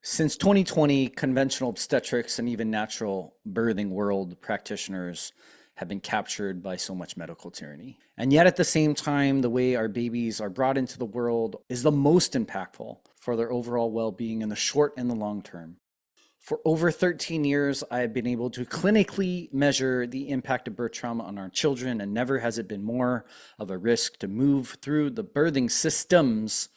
Since 2020, conventional obstetrics and even natural birthing world practitioners have been captured by so much medical tyranny. And yet at the same time, the way our babies are brought into the world is the most impactful for their overall well-being in the short and the long term. For over 13 years, I have been able to clinically measure the impact of birth trauma on our children, and never has it been more of a risk to move through the birthing systems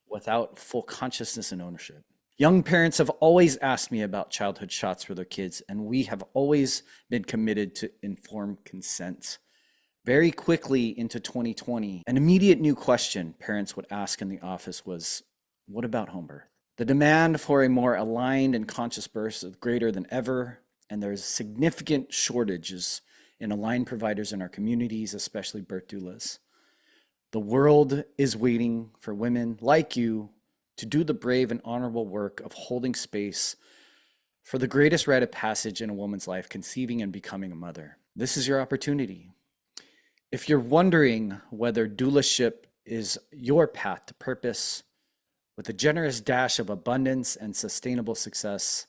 without full consciousness and ownership. Young parents have always asked me about childhood shots for their kids, and we have always been committed to informed consent. Very quickly into 2020, an immediate new question parents would ask in the office was, what about home birth? The demand for a more aligned and conscious birth is greater than ever, and there's significant shortages in aligned providers in our communities, especially birth doulas. The world is waiting for women like you to do the brave and honorable work of holding space for the greatest rite of passage in a woman's life, conceiving and becoming a mother. This is your opportunity. If you're wondering whether doulaship is your path to purpose, with a generous dash of abundance and sustainable success,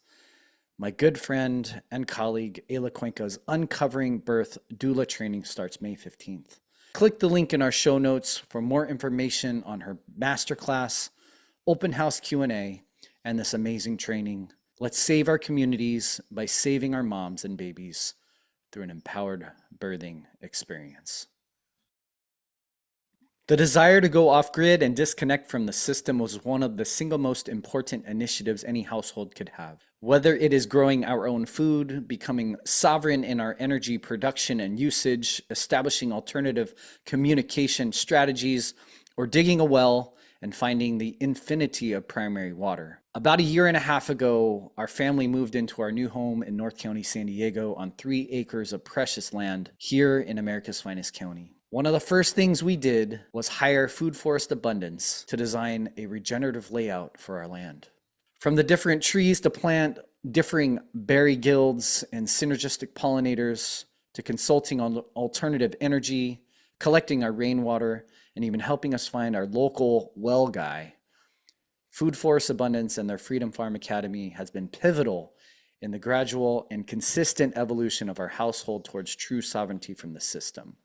my good friend and colleague Eyla Uncovering Birth Doula training starts May 15th. Click the link in our show notes for more information on her masterclass, open house Q&A, and this amazing training. Let's save our communities by saving our moms and babies through an empowered birthing experience. The desire to go off-grid and disconnect from the system was one of the single most important initiatives any household could have. Whether it is growing our own food, becoming sovereign in our energy production and usage, establishing alternative communication strategies, or digging a well and finding the infinity of primary water. About a year and a half ago, our family moved into our new home in North County, San Diego, on 3 acres of precious land here in America's finest county. One of the first things we did was hire Food Forest Abundance to design a regenerative layout for our land. From the different trees to plant differing berry guilds and synergistic pollinators, to consulting on alternative energy, collecting our rainwater, and even helping us find our local well guy, Food Forest Abundance and their Freedom Farm Academy has been pivotal in the gradual and consistent evolution of our household towards true sovereignty from the system.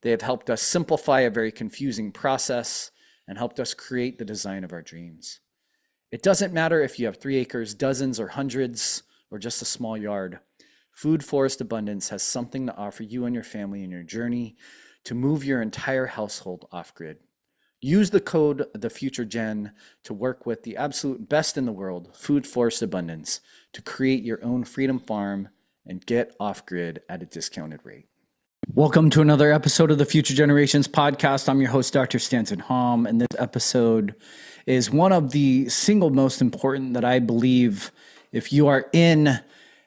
They have helped us simplify a very confusing process and helped us create the design of our dreams. It doesn't matter if you have 3 acres, dozens or hundreds, or just a small yard. Food Forest Abundance has something to offer you and your family in your journey to move your entire household off-grid. Use the code TheFutureGen to work with the absolute best in the world, Food Forest Abundance, to create your own freedom farm and get off-grid at a discounted rate. Welcome to another episode of the Future Generations podcast. I'm your host, Dr. Stanton Hom, and this episode is one of the single most important that I believe if you are in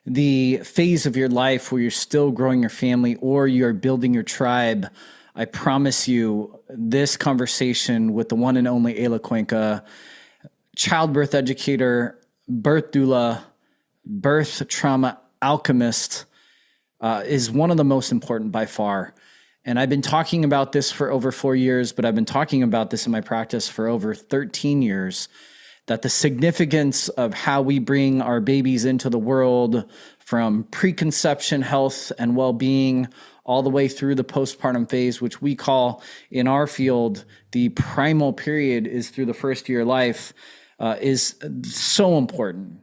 the phase of your life where you're still growing your family or you're building your tribe. I promise you this conversation with the one and only Eyla, childbirth educator, birth doula, birth trauma alchemist, is one of the most important by far. And I've been talking about this for over 4 years, but I've been talking about this in my practice for over 13 years, that the significance of how we bring our babies into the world from preconception health and well-being all the way through the postpartum phase, which we call in our field, the primal period is through the first year of life, is so important.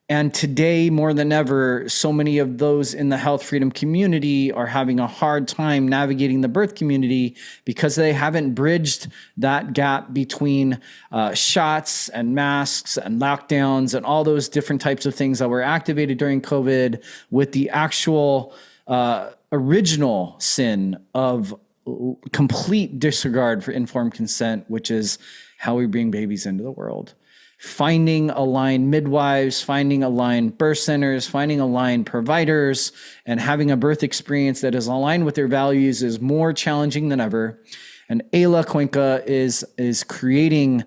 And today, more than ever, so many of those in the health freedom community are having a hard time navigating the birth community because they haven't bridged that gap between shots and masks and lockdowns and all those different types of things that were activated during COVID with the actual original sin of complete disregard for informed consent, which is how we bring babies into the world. Finding aligned midwives, finding aligned birth centers, finding aligned providers, and having a birth experience that is aligned with their values is more challenging than ever. And Eyla is creating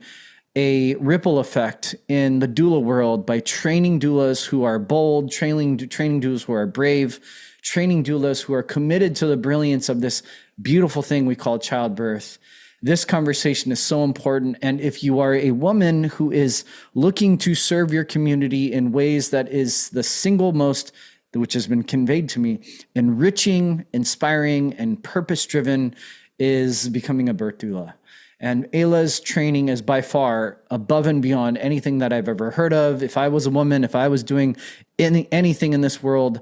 a ripple effect in the doula world by training doulas who are bold, training doulas who are brave, training doulas who are committed to the brilliance of this beautiful thing we call childbirth. This conversation is so important. And if you are a woman who is looking to serve your community in ways that is the single most, which has been conveyed to me, enriching, inspiring, and purpose-driven, is becoming a birth doula. And Eyla's training is by far above and beyond anything that I've ever heard of. If I was a woman, if I was doing anything in this world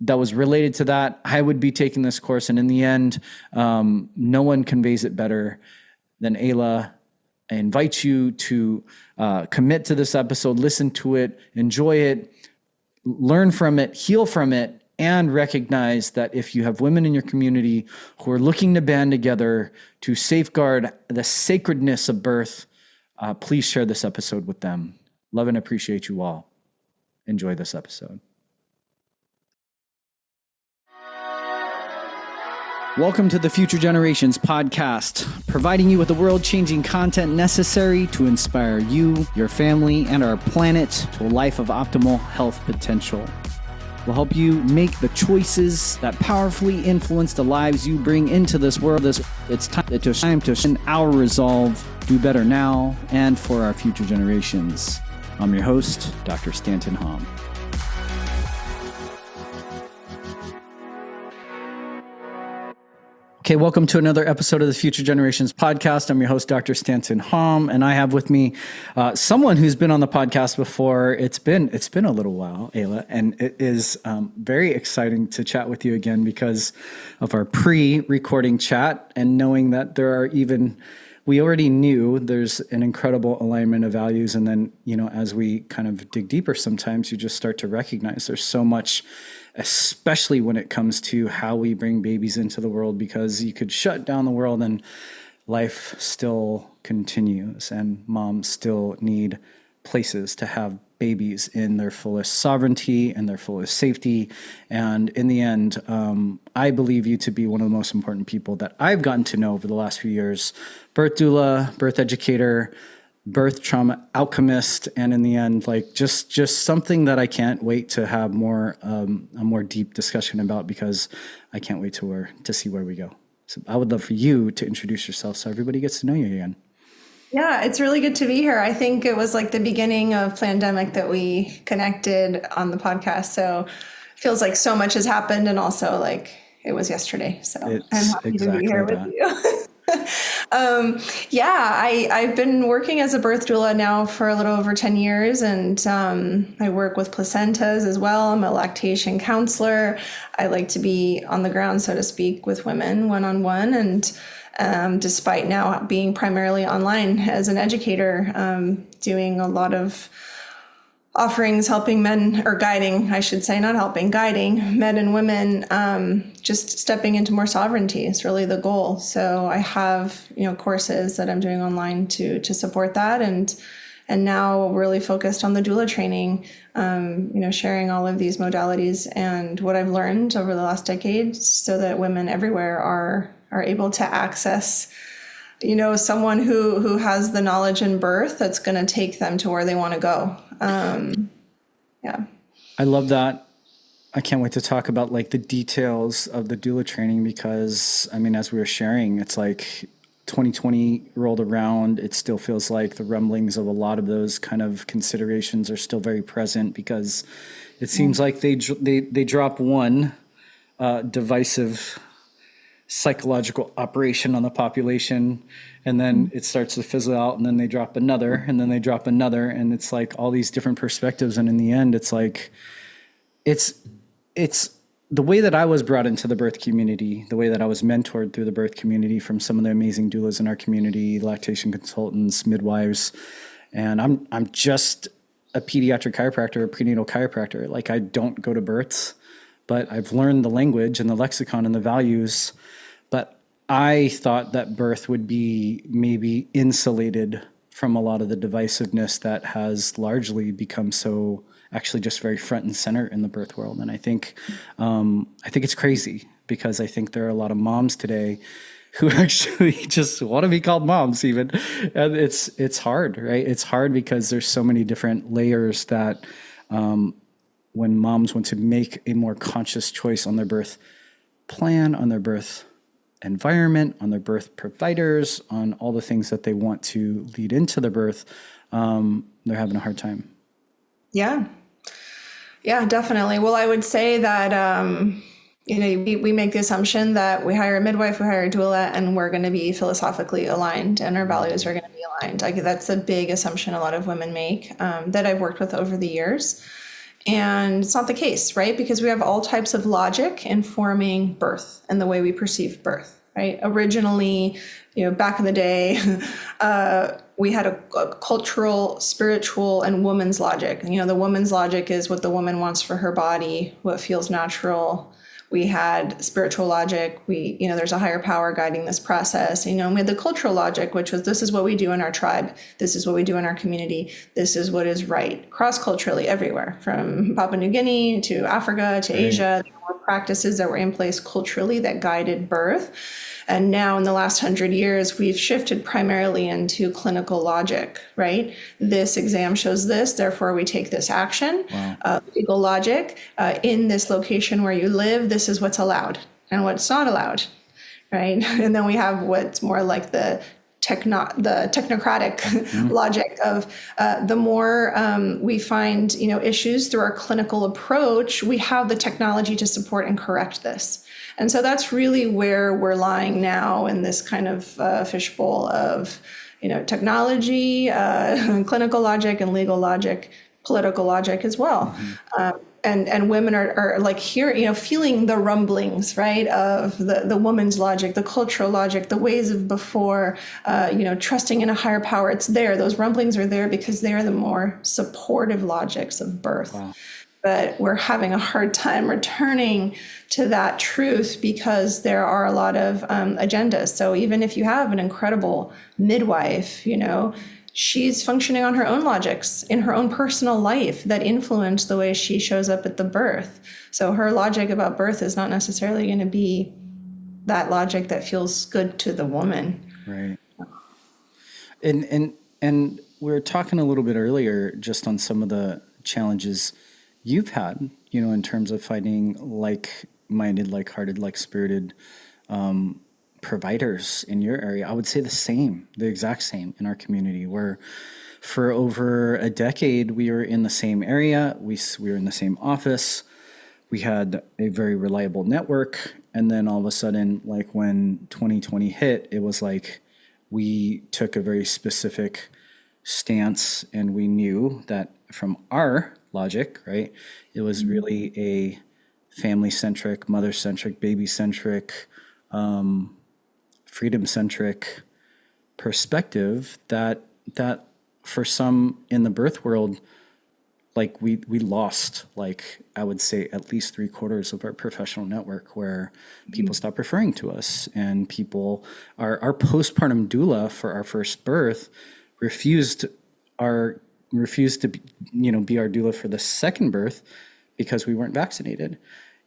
that was related to that, I would be taking this course. And in the end, no one conveys it better than Eyla. I invite you to commit to this episode, listen to it, enjoy it, learn from it, heal from it, and recognize that if you have women in your community who are looking to band together to safeguard the sacredness of birth, please share this episode with them. Love and appreciate you all. Enjoy this episode. Welcome to the Future Generations podcast, providing you with the world-changing content necessary to inspire you, your family, and our planet to a life of optimal health potential. We'll help you make the choices that powerfully influence the lives you bring into this world. It's time to send our resolve, do better now, and for our future generations. I'm your host, Dr. Stanton Hom. Okay, welcome to another episode of the Future Generations podcast. I'm your host, Dr. Stanton Hom, and I have with me someone who's been on the podcast before. It's been a little while, Eyla, and it is very exciting to chat with you again because of our pre-recording chat and knowing that we already knew there's an incredible alignment of values, and then as we kind of dig deeper, sometimes you just start to recognize there's so much, especially when it comes to how we bring babies into the world, because you could shut down the world and life still continues and moms still need places to have babies in their fullest sovereignty and their fullest safety. And in the end, I believe you to be one of the most important people that I've gotten to know over the last few years. Birth doula, birth educator, birth trauma alchemist, and in the end, just something that I can't wait to have a more deep discussion about, because I can't wait to see where we go. So I would love for you to introduce yourself so everybody gets to know you again. Yeah, it's really good to be here. I think it was like the beginning of pandemic that we connected on the podcast. So it feels like so much has happened, and also like it was yesterday. So I'm happy to be here with you. I've been working as a birth doula now for a little over 10 years, and I work with placentas as well. I'm a lactation counselor. I like to be on the ground, so to speak, with women one-on-one, and despite now being primarily online as an educator, doing a lot of offerings, helping men, or guiding, I should say, not helping, guiding men and women, just stepping into more sovereignty is really the goal. So I have, courses that I'm doing online to support that. And now really focused on the doula training, sharing all of these modalities and what I've learned over the last decade so that women everywhere are able to access someone who has the knowledge in birth that's going to take them to where they want to go. I love that. I can't wait to talk about the details of the doula training, because as we were sharing, it's like 2020 rolled around. It still feels like the rumblings of a lot of those kind of considerations are still very present, because it seems like they drop one divisive psychological operation on the population, and then it starts to fizzle out, and then they drop another, and then they drop another, and it's like all these different perspectives. And in the end, it's like it's the way that I was brought into the birth community, the way that I was mentored through the birth community from some of the amazing doulas in our community, lactation consultants, midwives. And I'm just a pediatric chiropractor, a prenatal chiropractor. I don't go to births, but I've learned the language and the lexicon and the values. But I thought that birth would be maybe insulated from a lot of the divisiveness that has largely become so actually just very front and center in the birth world. And I think it's crazy, because I think there are a lot of moms today who actually just want to be called moms even. And it's hard, right? It's hard because there's so many different layers that when moms want to make a more conscious choice on their birth plan, on their birth environment, on their birth providers, on all the things that they want to lead into the birth, they're having a hard time. Yeah. Yeah, definitely. Well, I would say that, we make the assumption that we hire a midwife, we hire a doula, and we're going to be philosophically aligned and our values are going to be aligned. Like, that's a big assumption a lot of women make, that I've worked with over the years. And it's not the case, right? Because we have all types of logic informing birth and the way we perceive birth, right? Originally, back in the day, we had a cultural, spiritual, and woman's logic. The woman's logic is what the woman wants for her body, what feels natural. We had spiritual logic. There's a higher power guiding this process. And we had the cultural logic, which was, this is what we do in our tribe. This is what we do in our community. This is what is right. Cross-culturally everywhere, from Papua New Guinea to Africa to Asia, there were practices that were in place culturally that guided birth. And now in the last 100 years, we've shifted primarily into clinical logic, right? This exam shows this, therefore we take this action. Wow. Legal logic, in this location where you live, this is what's allowed and what's not allowed, right? And then we have what's more like the technocratic logic of the more we find issues through our clinical approach, we have the technology to support and correct this. And so that's really where we're lying now, in this kind of fishbowl of technology, clinical logic, and legal logic, political logic as well. And women are like here, feeling the rumblings, right, of the woman's logic, the cultural logic, the ways of before, trusting in a higher power. It's there. Those rumblings are there because they are the more supportive logics of birth. Wow. But we're having a hard time returning to that truth because there are a lot of agendas. So even if you have an incredible midwife, she's functioning on her own logics in her own personal life that influence the way she shows up at the birth. So her logic about birth is not necessarily going to be that logic that feels good to the woman. Right. And we were talking a little bit earlier just on some of the challenges you've had, in terms of finding like-minded, like-hearted, like-spirited providers in your area. I would say the exact same in our community, where for over a decade, we were in the same area. We were in the same office. We had a very reliable network. And then all of a sudden, like when 2020 hit, it was like we took a very specific stance, and we knew that from our logic, right, it was really a family-centric, mother-centric, baby-centric, freedom-centric perspective that for some in the birth world, like we lost, like I would say at least 3/4 of our professional network, where people stopped referring to us, and people, our postpartum doula for our first birth refused to be our doula for the second birth because we weren't vaccinated.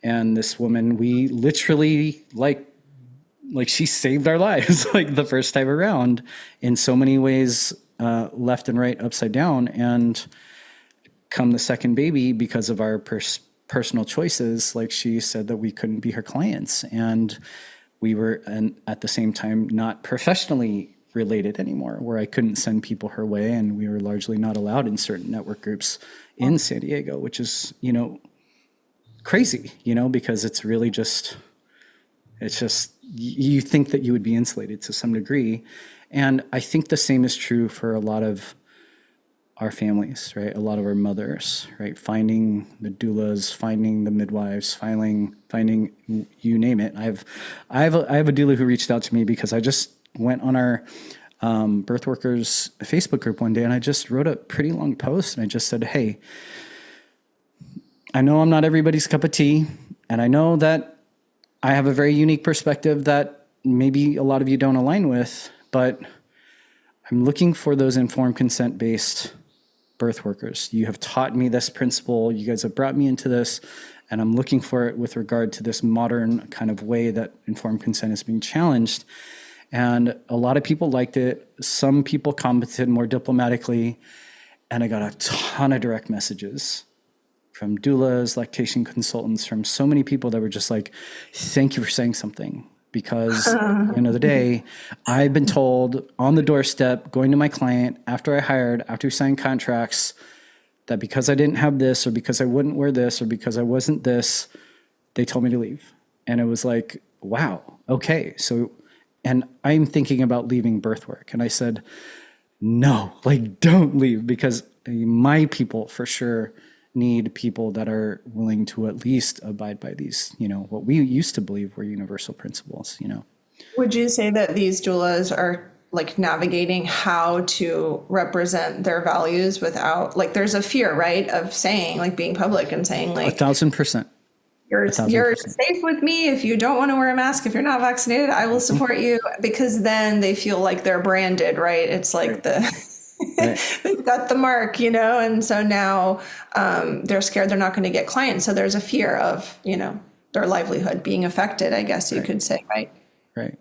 And this woman, we literally like she saved our lives like the first time around in so many ways, left and right, upside down. And come the second baby, because of our personal choices, like she said that we couldn't be her clients, and we were, and at the same time, not professionally related anymore, where I couldn't send people her way, and we were largely not allowed in certain network groups in San Diego, which is, crazy, because it's really just, you think that you would be insulated to some degree. And I think the same is true for a lot of our families, right? A lot of our mothers, right? Finding the doulas, finding the midwives, finding you name it. I have a doula who reached out to me because I just went on our birth workers Facebook group one day, and I just wrote a pretty long post, and I just said, hey, I know I'm not everybody's cup of tea, and I know that I have a very unique perspective that maybe a lot of you don't align with, but I'm looking for those informed consent-based birth workers. You have taught me this principle. You guys have brought me into this, and I'm looking for it with regard to this modern kind of way that informed consent is being challenged. And a lot of people liked it. Some people commented more diplomatically, and I got a ton of direct messages from doulas, lactation consultants, from so many people that were just like, thank you for saying something. because at the end of the day, I've been told on the doorstep, going to my client after I hired, after we signed contracts, that because I didn't have this, or because I wouldn't wear this, or because I wasn't this, they told me to leave. And it was like, wow, okay. So, and I'm thinking about leaving Birthwork. And I said, no, like, don't leave, because my people for sure need people that are willing to at least abide by these, what we used to believe were universal principles. Would you say that these doulas are like navigating how to represent their values without, like, there's a fear, right, of saying, like, being public and saying, like, 1,000%. you're 1,000%. safe with me. If you don't want to wear a mask, if you're not vaccinated, I will support you, because then they feel like they're branded, right? It's like they've got the mark, and so now they're scared they're not going to get clients. So there's a fear of, their livelihood being affected, I guess you could say, right? Right.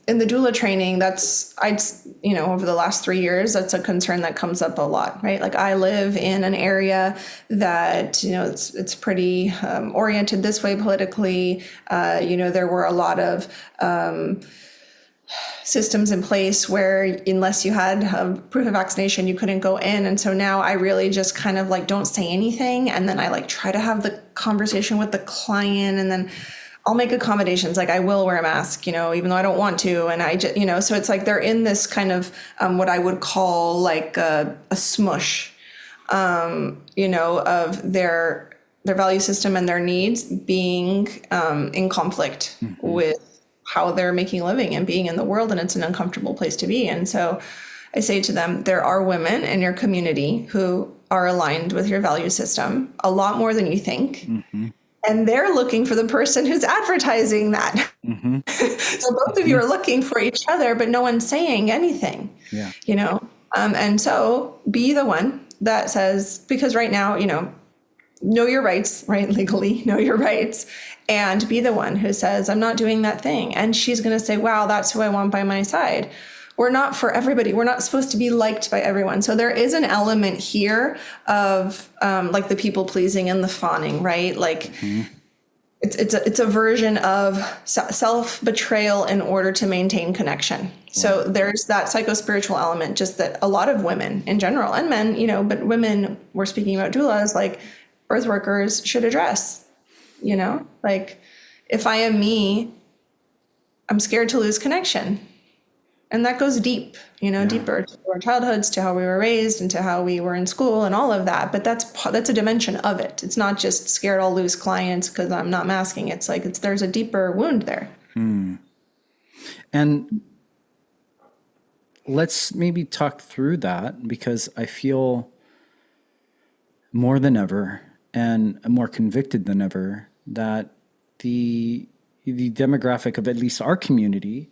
In the doula training, over the last 3 years, that's a concern that comes up a lot, right? Like, I live in an area that, it's pretty oriented this way politically. There were a lot of systems in place where unless you had proof of vaccination, you couldn't go in. And so now I really just kind of like don't say anything. And then I like try to have the conversation with the client, and then I'll make accommodations. Like, I will wear a mask, even though I don't want to. And I just, so it's like they're in this kind of what I would call like a smush, of their value system and their needs being in conflict with how they're making a living and being in the world. And it's an uncomfortable place to be. And so I say to them, there are women in your community who are aligned with your value system a lot more than you think. Mm-hmm. And they're looking for the person who's advertising that. Mm-hmm. So both of you are looking for each other, but no one's saying anything, and so be the one that says, because right now, know your rights, right? Legally know your rights, and be the one who says, I'm not doing that thing. And she's going to say, wow, that's who I want by my side. We're not for everybody. We're not supposed to be liked by everyone. So there is an element here of like the people pleasing and the fawning, right? Like it's a version of self-betrayal in order to maintain connection. So there's that psycho-spiritual element, just that a lot of women in general, and men, but women, we're speaking about doulas, like birth workers should address, like, if I am me, I'm scared to lose connection. And that goes deep, deeper to our childhoods, to how we were raised, and to how we were in school and all of that. But that's a dimension of it. It's not just scared I'll lose clients because I'm not masking. It's like there's a deeper wound there. And let's maybe talk through that, because I feel more than ever and more convicted than ever that the demographic of at least our community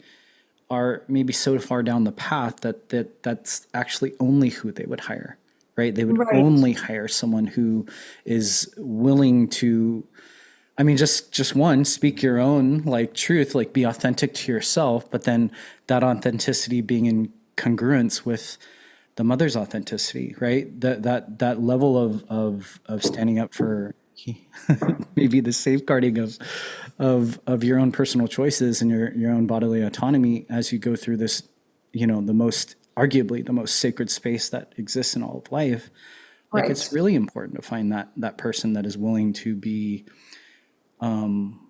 are maybe so far down the path that's actually only who they would hire, right? They would only hire someone who is willing to, just one, speak your own like truth, like be authentic to yourself, but then that authenticity being in congruence with the mother's authenticity, right? That level of standing up for maybe the safeguarding of your own personal choices and your own bodily autonomy as you go through this, arguably the most sacred space that exists in all of life. Like, it's really important to find that person that is willing to be, some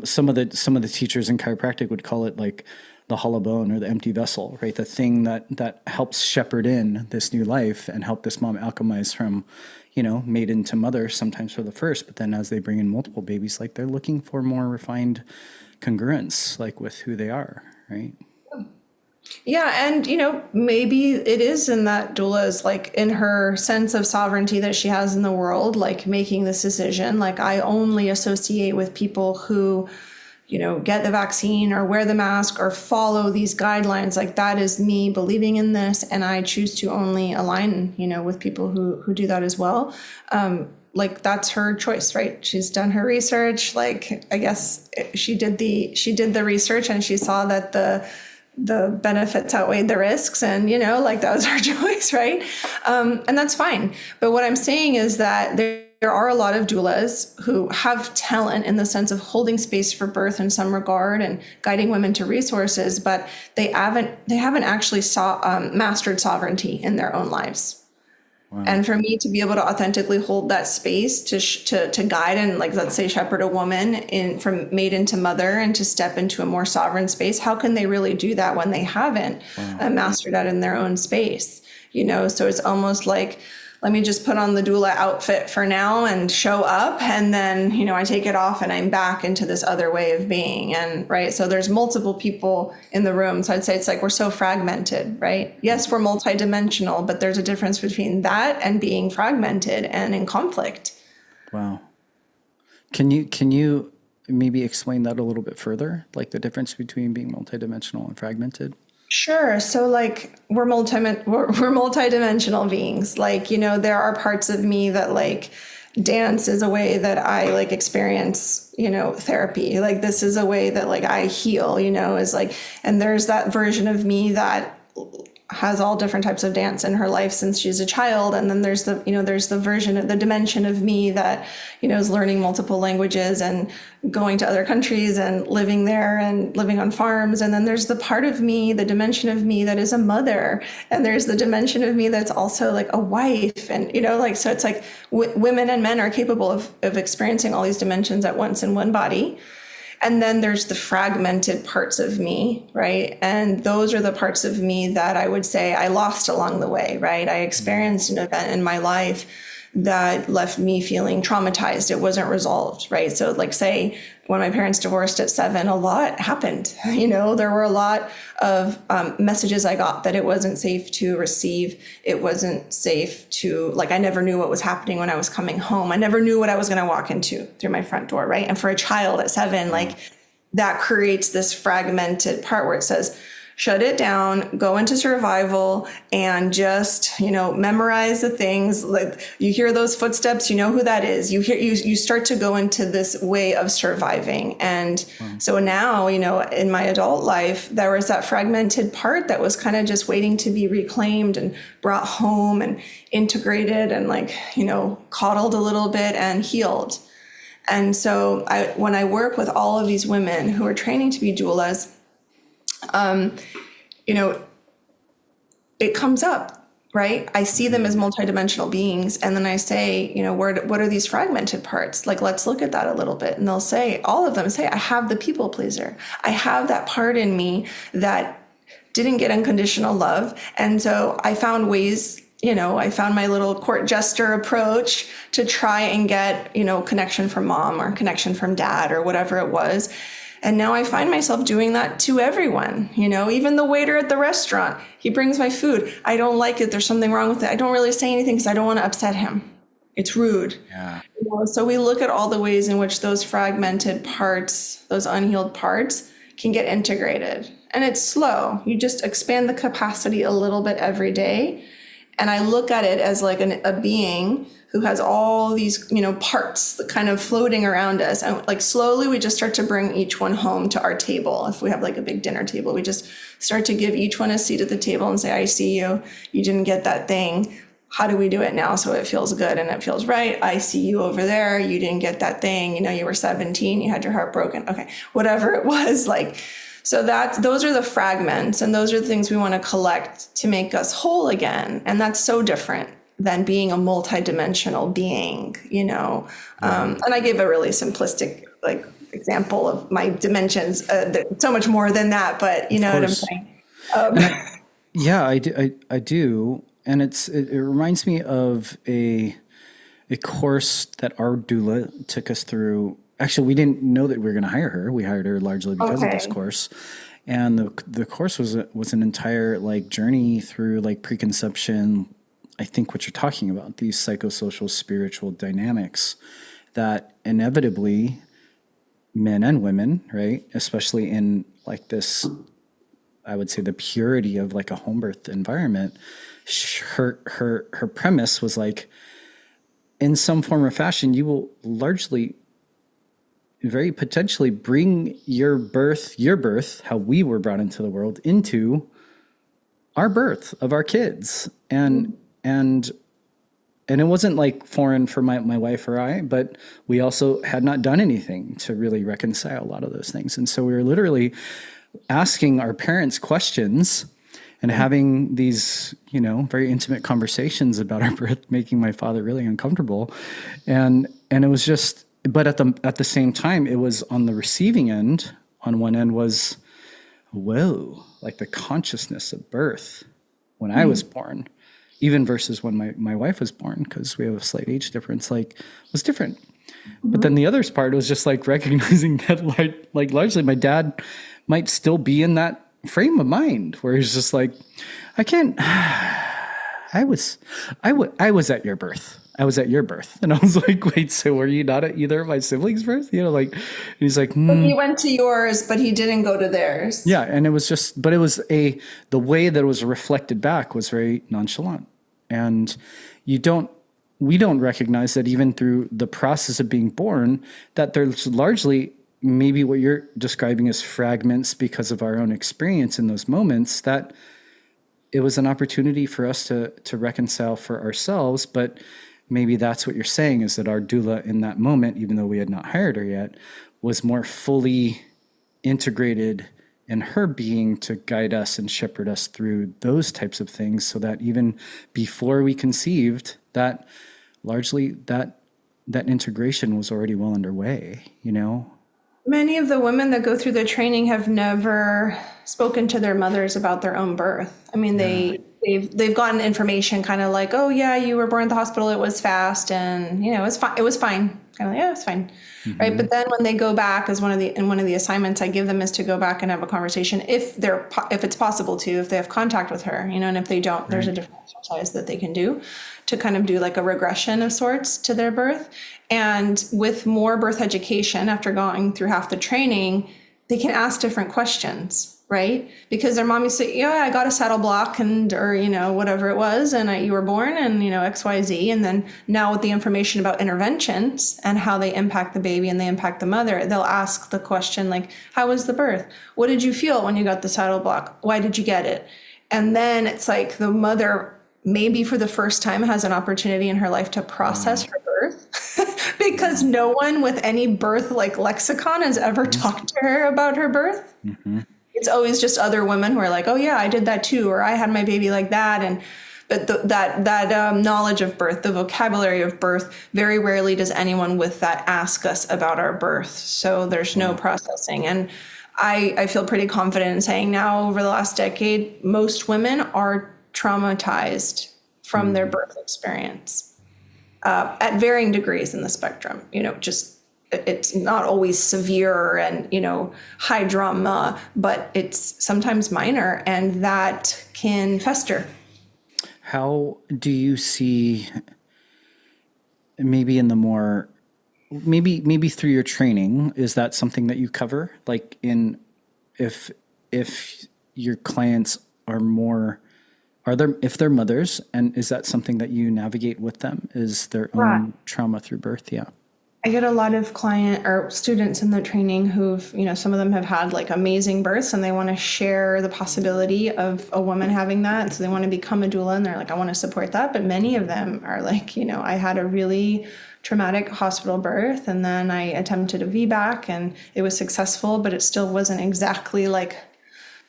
of the teachers in chiropractic would call it like the hollow bone or the empty vessel, right? The thing that helps shepherd in this new life and help this mom alchemize from, maiden to mother, sometimes for the first, but then as they bring in multiple babies, like they're looking for more refined congruence, like with who they are, right? Yeah. And, maybe it is in that doula is like in her sense of sovereignty that she has in the world, like making this decision, like I only associate with people who, get the vaccine or wear the mask or follow these guidelines. Like, that is me believing in this. And I choose to only align, with people who do that as well. Like, that's her choice, right? She's done her research. Like, I guess she did the research and she saw that the benefits outweighed the risks, and like that was her choice, right? And that's fine. But what I'm saying is that are a lot of doulas who have talent in the sense of holding space for birth in some regard and guiding women to resources, but they haven't actually mastered sovereignty in their own lives. Wow. And for me to be able to authentically hold that space to guide and, like, let's say, shepherd a woman in from maid into mother and to step into a more sovereign space, how can they really do that when they haven't mastered that in their own space? So it's almost like, let me just put on the doula outfit for now and show up. And then, I take it off and I'm back into this other way of being. And right. So there's multiple people in the room. So I'd say it's like, we're so fragmented, right? Yes, we're multidimensional, but there's a difference between that and being fragmented and in conflict. Wow. Can you maybe explain that a little bit further? Like the difference between being multidimensional and fragmented? Sure. So, like, we're multidimensional beings. Like, there are parts of me that, like, dance is a way that I, like, experience, therapy. Like, this is a way that, like, I heal, is like, and there's that version of me that has all different types of dance in her life since she's a child. And then there's the version of the dimension of me that, is learning multiple languages and going to other countries and living there and living on farms. And then there's the part of me, the dimension of me that is a mother. And there's the dimension of me that's also like a wife. And, like, so it's like women and men are capable of experiencing all these dimensions at once in one body. And then there's the fragmented parts of me, right? And those are the parts of me that I would say I lost along the way, right? I experienced an event in my life that left me feeling traumatized. It wasn't resolved, right? So, like, say when my parents divorced at 7, a lot happened. There were a lot of messages I got that it wasn't safe to receive. It wasn't safe to, like, I never knew what was happening when I was coming home. I never knew what I was going to walk into through my front door, right? And for a child at 7, like, that creates this fragmented part where it says, shut it down, go into survival, and just, memorize the things. Like, you hear those footsteps, you know who that is. You start to go into this way of surviving. And so now, in my adult life, there was that fragmented part that was kind of just waiting to be reclaimed and brought home and integrated and, like, coddled a little bit and healed. And so when I work with all of these women who are training to be doulas, it comes up, right? I see them as multidimensional beings. And then I say, what are these fragmented parts? Like, let's look at that a little bit. And they'll say, all of them say, I have the people pleaser. I have that part in me that didn't get unconditional love. And so I found ways, I found my little court jester approach to try and get, connection from mom or connection from dad or whatever it was. And now I find myself doing that to everyone, even the waiter at the restaurant. He brings my food. I don't like it. There's something wrong with it. I don't really say anything because I don't want to upset him. It's rude. Yeah. So we look at all the ways in which those fragmented parts, those unhealed parts, can get integrated. And it's slow. You just expand the capacity a little bit every day. And I look at it as like a being who has all these, parts kind of floating around us. And, like, slowly we just start to bring each one home to our table. If we have, like, a big dinner table, we just start to give each one a seat at the table and say, I see you. You didn't get that thing. How do we do it now so it feels good and it feels right? I see you over there. You didn't get that thing. You were 17. You had your heart broken. Okay, whatever it was, like. So those are the fragments, and those are the things we want to collect to make us whole again. And that's so different than being a multidimensional being, And I gave a really simplistic, like, example of my dimensions. So much more than that, but you know what I'm saying? Yeah, I do. And it reminds me of a course that our doula took us through. Actually, we didn't know that we were going to hire her. We hired her largely because of this course. And the course was an entire, like, journey through, like, preconception. I think what you're talking about, these psychosocial, spiritual dynamics that inevitably men and women, right, especially in, like, this, I would say, the purity of, like, a home birth environment, her premise was like, in some form or fashion, you will largely, very potentially, bring your birth, how we were brought into the world, into our birth of our kids. And and it wasn't like foreign for my wife or I, but we also had not done anything to really reconcile a lot of those things. And so we were literally asking our parents questions and having these, very intimate conversations about our birth, making my father really uncomfortable. And it was just, but at the same time, it was on the receiving end, on one end was, whoa, like the consciousness of birth when I was born, even versus when my wife was born, because we have a slight age difference, like was different. But then the other part was just like recognizing that like largely my dad might still be in that frame of mind where he's just like, I can't, I was at your birth. I was at your birth. And I was like, wait, so were you not at either of my siblings' birth? And he's like, He went to yours, but he didn't go to theirs. yeah. And it was just, but it was the way that it was reflected back was very nonchalant. And we don't recognize that even through the process of being born, that there's largely maybe what you're describing as fragments because of our own experience in those moments, that it was an opportunity for us to reconcile for ourselves. But maybe that's what you're saying, is that our doula in that moment, even though we had not hired her yet, was more fully integrated in her being to guide us and shepherd us through those types of things, so that even before we conceived, that largely that integration was already well underway, Many of the women that go through the training have never spoken to their mothers about their own birth. I mean, they've gotten information kind of like, oh yeah, you were born at the hospital, it was fast, and it was fine. It was fine. Kind of like, yeah, it's fine. Right. But then when they go back, as one of the assignments I give them is to go back and have a conversation if it's possible to, if they have contact with her, and if they don't, there's a different exercise that they can do to kind of do like a regression of sorts to their birth. And with more birth education, after going through half the training, they can ask different questions, right? Because their mommy say, yeah, I got a saddle block or whatever it was, and you were born and, X, Y, Z. And then now with the information about interventions and how they impact the baby and they impact the mother, they'll ask the question like, how was the birth? What did you feel when you got the saddle block? Why did you get it? And then it's like the mother maybe for the first time has an opportunity in her life to process her birth because no one with any birth like lexicon has ever talked to her about her birth. It's always just other women who are like, oh yeah, I did that too, or I had my baby like that. But that knowledge of birth, the vocabulary of birth, very rarely does anyone with that ask us about our birth. So there's no processing. And I feel pretty confident in saying now over the last decade, most women are traumatized from their birth experience at varying degrees in the spectrum. Just it's not always severe and high drama, but it's sometimes minor, and that can fester. How do you see, maybe in the more, maybe through your training, is that something that you cover? Like if your clients are more, if they're mothers, and is that something that you navigate with them, is their own trauma through birth? Yeah. I get a lot of client or students in the training who've, some of them have had like amazing births and they want to share the possibility of a woman having that. So they want to become a doula and they're like, I want to support that. But many of them are like, I had a really traumatic hospital birth and then I attempted a VBAC and it was successful, but it still wasn't exactly like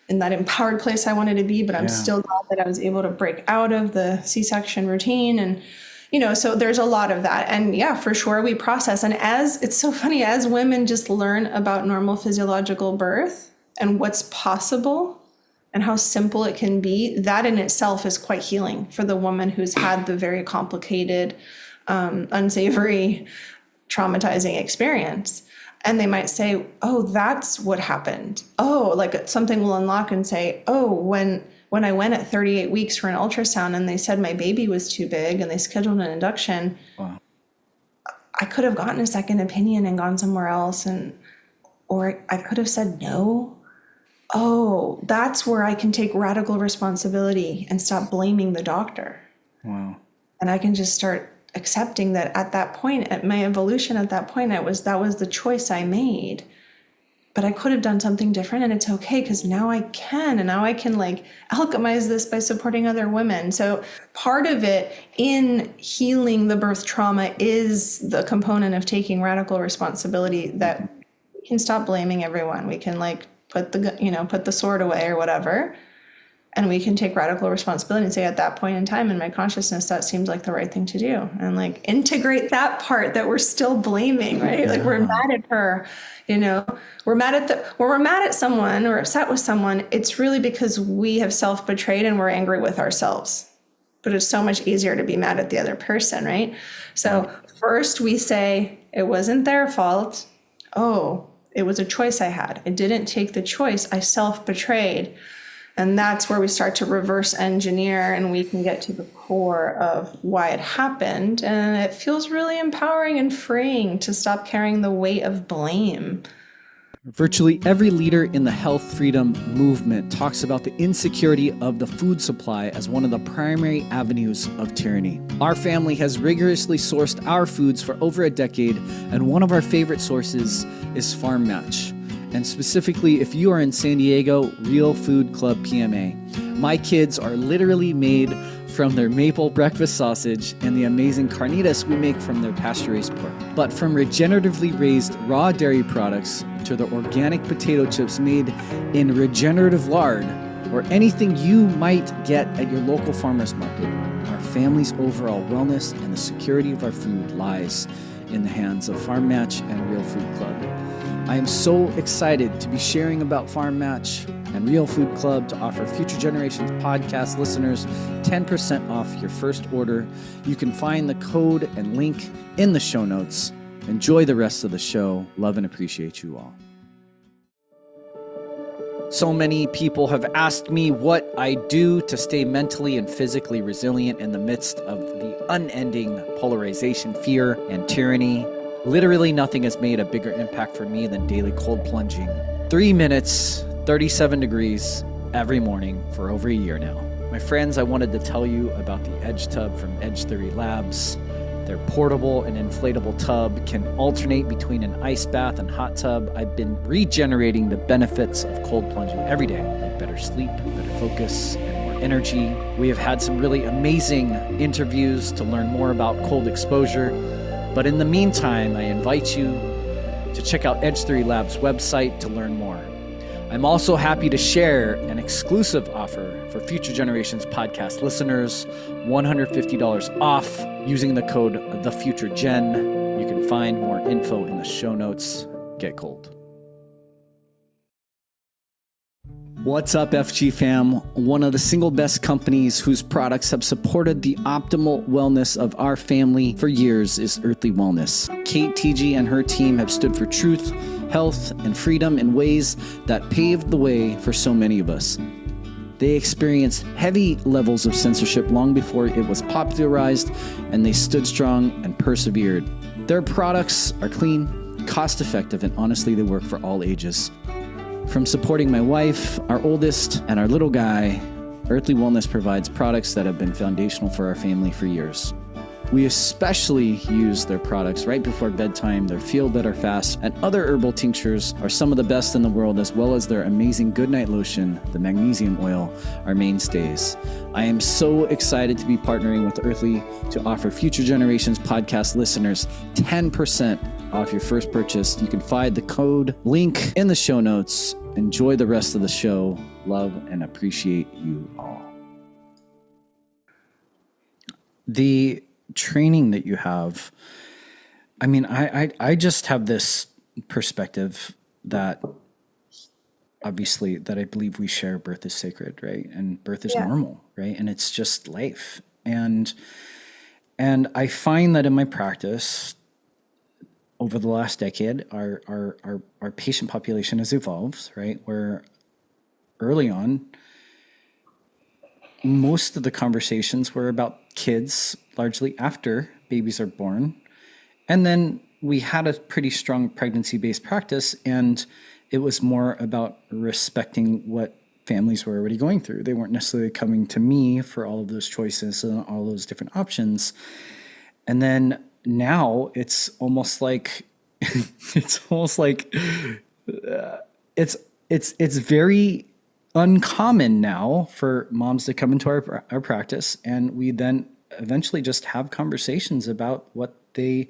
in that empowered place I wanted to be. But I'm still glad that I was able to break out of the C-section routine and so there's a lot of that. And yeah, for sure we process. And it's so funny, as women just learn about normal physiological birth and what's possible and how simple it can be, that in itself is quite healing for the woman who's had the very complicated, unsavory, traumatizing experience. And they might say, oh, that's what happened. Oh, like something will unlock and say, oh, when I went at 38 weeks for an ultrasound and they said my baby was too big and they scheduled an induction, I could have gotten a second opinion and gone somewhere else. Or I could have said no. Oh, that's where I can take radical responsibility and stop blaming the doctor. Wow. And I can just start accepting that at that point, at my evolution at that point, that was the choice I made. but I could have done something different, and it's okay because now I can, and now I can like alchemize this by supporting other women. So part of it in healing the birth trauma is the component of taking radical responsibility, that we can stop blaming everyone. We can like put the sword away or whatever, and we can take radical responsibility and say, at that point in time in my consciousness, that seems like the right thing to do. And like integrate that part that we're still blaming, right? Like we're mad at her, we're mad at when we're mad at someone or upset with someone, it's really because we have self-betrayed and we're angry with ourselves. But it's so much easier to be mad at the other person, right? So first we say, it wasn't their fault. Oh, it was a choice I had. I didn't take the choice. I self-betrayed. And that's where we start to reverse engineer, and we can get to the core of why it happened. And it feels really empowering and freeing to stop carrying the weight of blame. Virtually every leader in the health freedom movement talks about the insecurity of the food supply as one of the primary avenues of tyranny. Our family has rigorously sourced our foods for over a decade, and one of our favorite sources is Farm Match. And specifically, if you are in San Diego, Real Food Club PMA. My kids are literally made from their maple breakfast sausage and the amazing carnitas we make from their pasture-raised pork. But from regeneratively raised raw dairy products to the organic potato chips made in regenerative lard, or anything you might get at your local farmer's market, our family's overall wellness and the security of our food lies in the hands of Farm Match and Real Food Club. I am so excited to be sharing about Farm Match and Real Food Club to offer Future Generations podcast listeners 10% off your first order. You can find the code and link in the show notes. Enjoy the rest of the show. Love and appreciate you all. So many people have asked me what I do to stay mentally and physically resilient in the midst of the unending polarization, fear, and tyranny. Literally nothing has made a bigger impact for me than daily cold plunging. 3 minutes, 37 degrees every morning for over a year now. My friends, I wanted to tell you about the Edge Tub from Edge Theory Labs. Their portable and inflatable tub can alternate between an ice bath and hot tub. I've been regenerating the benefits of cold plunging every day, like better sleep, better focus, and more energy. We have had some really amazing interviews to learn more about cold exposure. But in the meantime, I invite you to check out Edge Theory Labs' website to learn more. I'm also happy to share an exclusive offer for Future Generations podcast listeners, $150 off using the code TheFutureGen. You can find more info in the show notes. Get cold. What's up, FG fam? One of the single best companies whose products have supported the optimal wellness of our family for years is Earthly Wellness. Kate TG and her team have stood for truth, health, and freedom in ways that paved the way for so many of us. They experienced heavy levels of censorship long before it was popularized, and they stood strong and persevered. Their products are clean, cost-effective, and honestly, they work for all ages. From supporting my wife, our oldest, and our little guy, Earthly Wellness provides products that have been foundational for our family for years. We especially use their products right before bedtime. Their Feel Better Fast and other herbal tinctures are some of the best in the world, as well as their amazing Goodnight Lotion, the magnesium oil, are mainstays. I am so excited to be partnering with Earthly to offer Future Generations podcast listeners 10% off your first purchase. You can find the code link in the show notes. Enjoy the rest of the show. Love and appreciate you all. The training that you have, I mean, I just have this perspective that obviously that I believe we share. Birth is sacred, right? And birth is normal, right? And it's just life. And I find that in my practice over the last decade, our patient population has evolved, right? Where early on, most of the conversations were about kids, largely after babies are born. And then we had a pretty strong pregnancy-based practice, and it was more about respecting what families were already going through. They weren't necessarily coming to me for all of those choices and all those different options. And then now it's almost like it's very uncommon now for moms to come into our practice, and we then eventually just have conversations about what their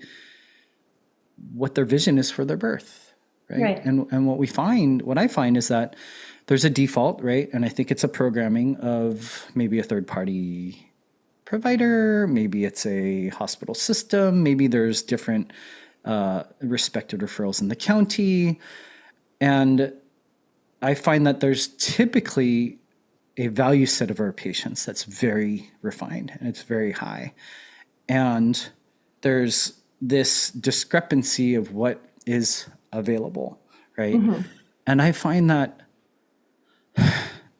vision is for their birth, right? Right. And what I find is that there's a default, right? And I think it's a programming of maybe a third party provider, maybe it's a hospital system, maybe there's different respected referrals in the county. And I find that there's typically a value set of our patients that's very refined and it's very high. And there's this discrepancy of what is available, right? Mm-hmm. And I find that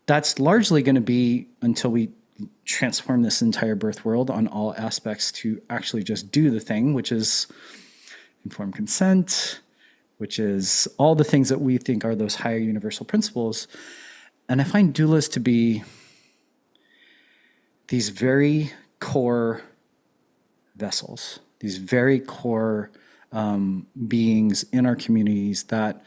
that's largely going to be until we transform this entire birth world on all aspects to actually just do the thing, which is informed consent, which is all the things that we think are those higher universal principles. And I find doulas to be these very core vessels, these very core beings in our communities that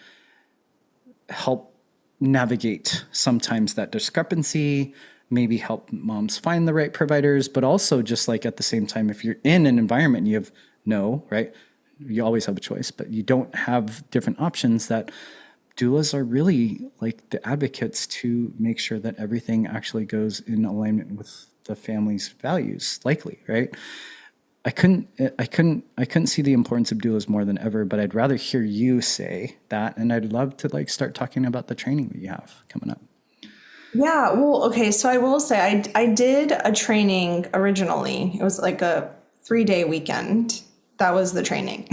help navigate sometimes that discrepancy, maybe help moms find the right providers, but also just like at the same time, if you're in an environment and you have right? You always have a choice, but you don't have different options, that doulas are really like the advocates to make sure that everything actually goes in alignment with the family's values, likely, right? I couldn't see the importance of doulas more than ever, but I'd rather hear you say that. And I'd love to like start talking about the training that you have coming up. Yeah, well, okay. So I will say I did a training originally. It was like a 3-day weekend. That was the training.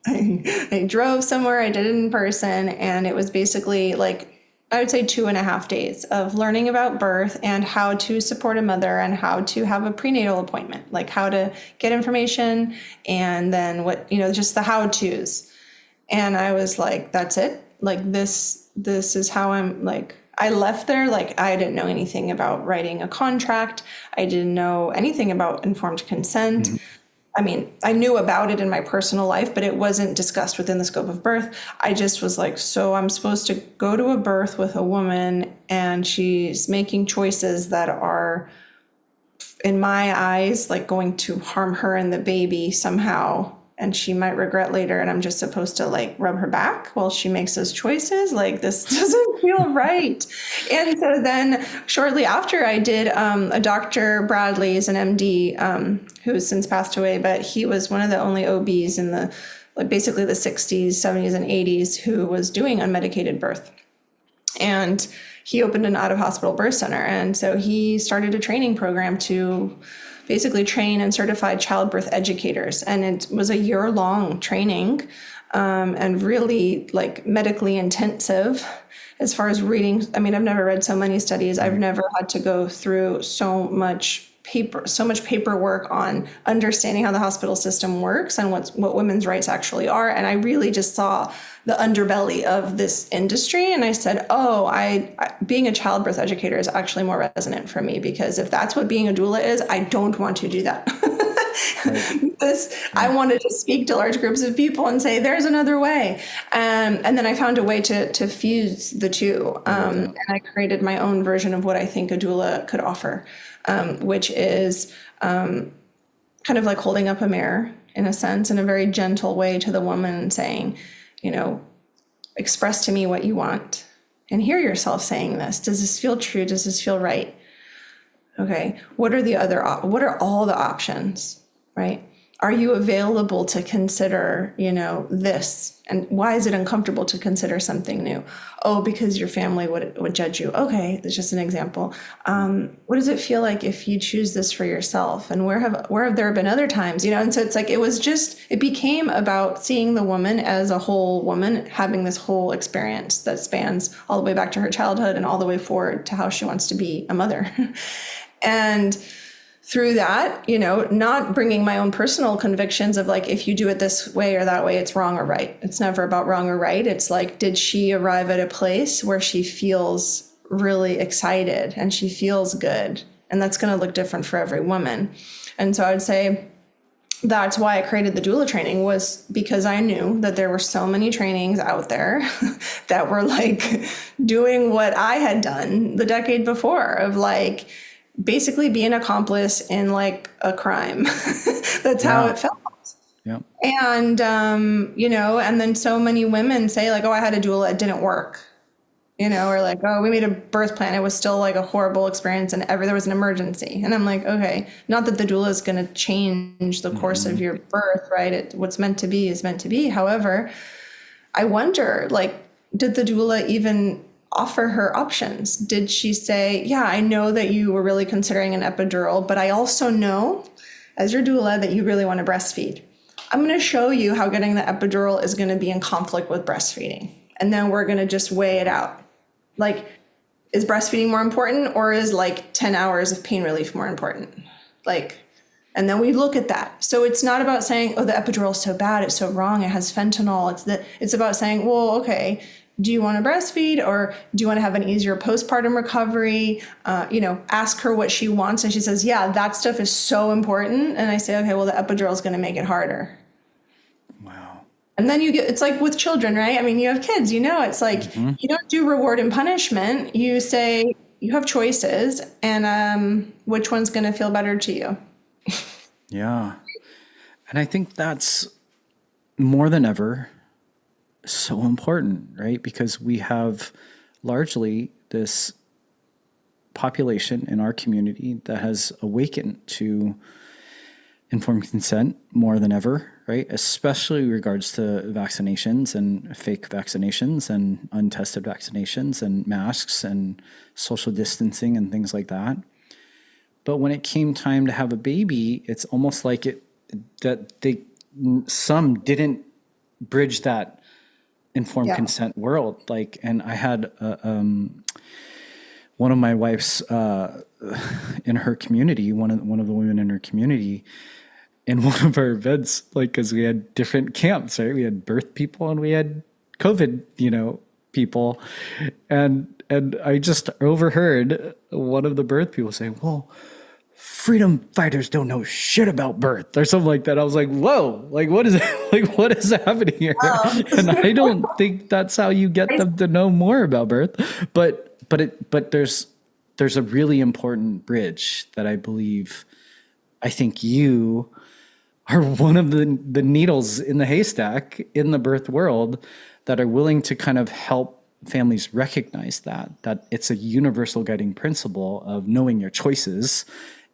I drove somewhere, I did it in person, and it was basically like, I would say 2.5 days of learning about birth and how to support a mother and how to have a prenatal appointment, like how to get information and then what, just the how-tos. And I was like, that's it. Like this is how I'm like, I left there. Like I didn't know anything about writing a contract. I didn't know anything about informed consent. Mm-hmm. I mean, I knew about it in my personal life, but it wasn't discussed within the scope of birth. I just was like, so I'm supposed to go to a birth with a woman and she's making choices that are, in my eyes, like going to harm her and the baby somehow. And she might regret later. And I'm just supposed to like rub her back while she makes those choices. Like this doesn't feel right. And so then shortly after I did, a Dr. Bradley is an MD, who has since passed away, but he was one of the only OBs in the, like basically the 60s, 70s and 80s who was doing unmedicated birth. And he opened an out-of-hospital birth center. And so he started a training program to basically train and certify childbirth educators. And it was a year-long training, and really like medically intensive as far as reading. I mean, I've never read so many studies. I've never had to go through so much paperwork on understanding how the hospital system works and what women's rights actually are. And I really just saw the underbelly of this industry. And I said, being a childbirth educator is actually more resonant for me, because if that's what being a doula is, I don't want to do that. I wanted to speak to large groups of people and say, there's another way. And then I found a way to fuse the two. And I created my own version of what I think a doula could offer, which is kind of like holding up a mirror in a sense, in a very gentle way to the woman, saying, express to me what you want and hear yourself saying this. Does this feel true? Does this feel right? Okay. What are all the options, right? Are you available to consider, this? And why is it uncomfortable to consider something new? Oh, because your family would judge you. Okay, that's just an example. What does it feel like if you choose this for yourself? And where have there been other times? And so it's like it became about seeing the woman as a whole woman, having this whole experience that spans all the way back to her childhood and all the way forward to how she wants to be a mother. And through that, not bringing my own personal convictions of like, if you do it this way or that way, it's wrong or right. It's never about wrong or right. It's like, did she arrive at a place where she feels really excited and she feels good? And that's going to look different for every woman. And so I would say that's why I created the doula training, was because I knew that there were so many trainings out there that were like doing what I had done the decade before, of like basically be an accomplice in like a crime. That's how Yeah. it felt. Yeah. And, and then so many women say like, oh, I had a doula, it didn't work. Or like, oh, we made a birth plan. It was still like a horrible experience and there was an emergency. And I'm like, okay, not that the doula is going to change the course of your birth, right? What's meant to be is meant to be. However, I wonder, like, did the doula even offer her options? Did she say, yeah, I know that you were really considering an epidural, but I also know as your doula that you really want to breastfeed. I'm going to show you how getting the epidural is going to be in conflict with breastfeeding. And then we're going to just weigh it out. Like, is breastfeeding more important, or is like 10 hours of pain relief more important? Like, and then we look at that. So it's not about saying, oh, the epidural is so bad, it's so wrong, it has fentanyl. It's about saying, well, okay, do you want to breastfeed, or do you want to have an easier postpartum recovery? Ask her what she wants. And she says, yeah, that stuff is so important. And I say, okay, well, the epidural is going to make it harder. Wow. And then it's like with children, right? I mean, you have kids, it's like, you don't do reward and punishment. You say you have choices, and which one's going to feel better to you? Yeah. And I think that's more than ever so important, right? Because we have largely this population in our community that has awakened to informed consent more than ever, right? Especially in regards to vaccinations and fake vaccinations and untested vaccinations and masks and social distancing and things like that. But when it came time to have a baby, it's almost like some didn't bridge that informed consent world. Like, and I had one of my wife's in her community, one of the women in her community, in one of our events, like, because we had different camps, right? We had birth people and we had COVID, people, and I just overheard one of the birth people say, "Well, freedom fighters don't know shit about birth," or something like that. I was like, "Whoa! Like, what is like what is happening here?" And I don't think that's how you get them to know more about birth, but there's a really important bridge that I think you are one of the needles in the haystack in the birth world that are willing to kind of help families recognize that it's a universal guiding principle of knowing your choices,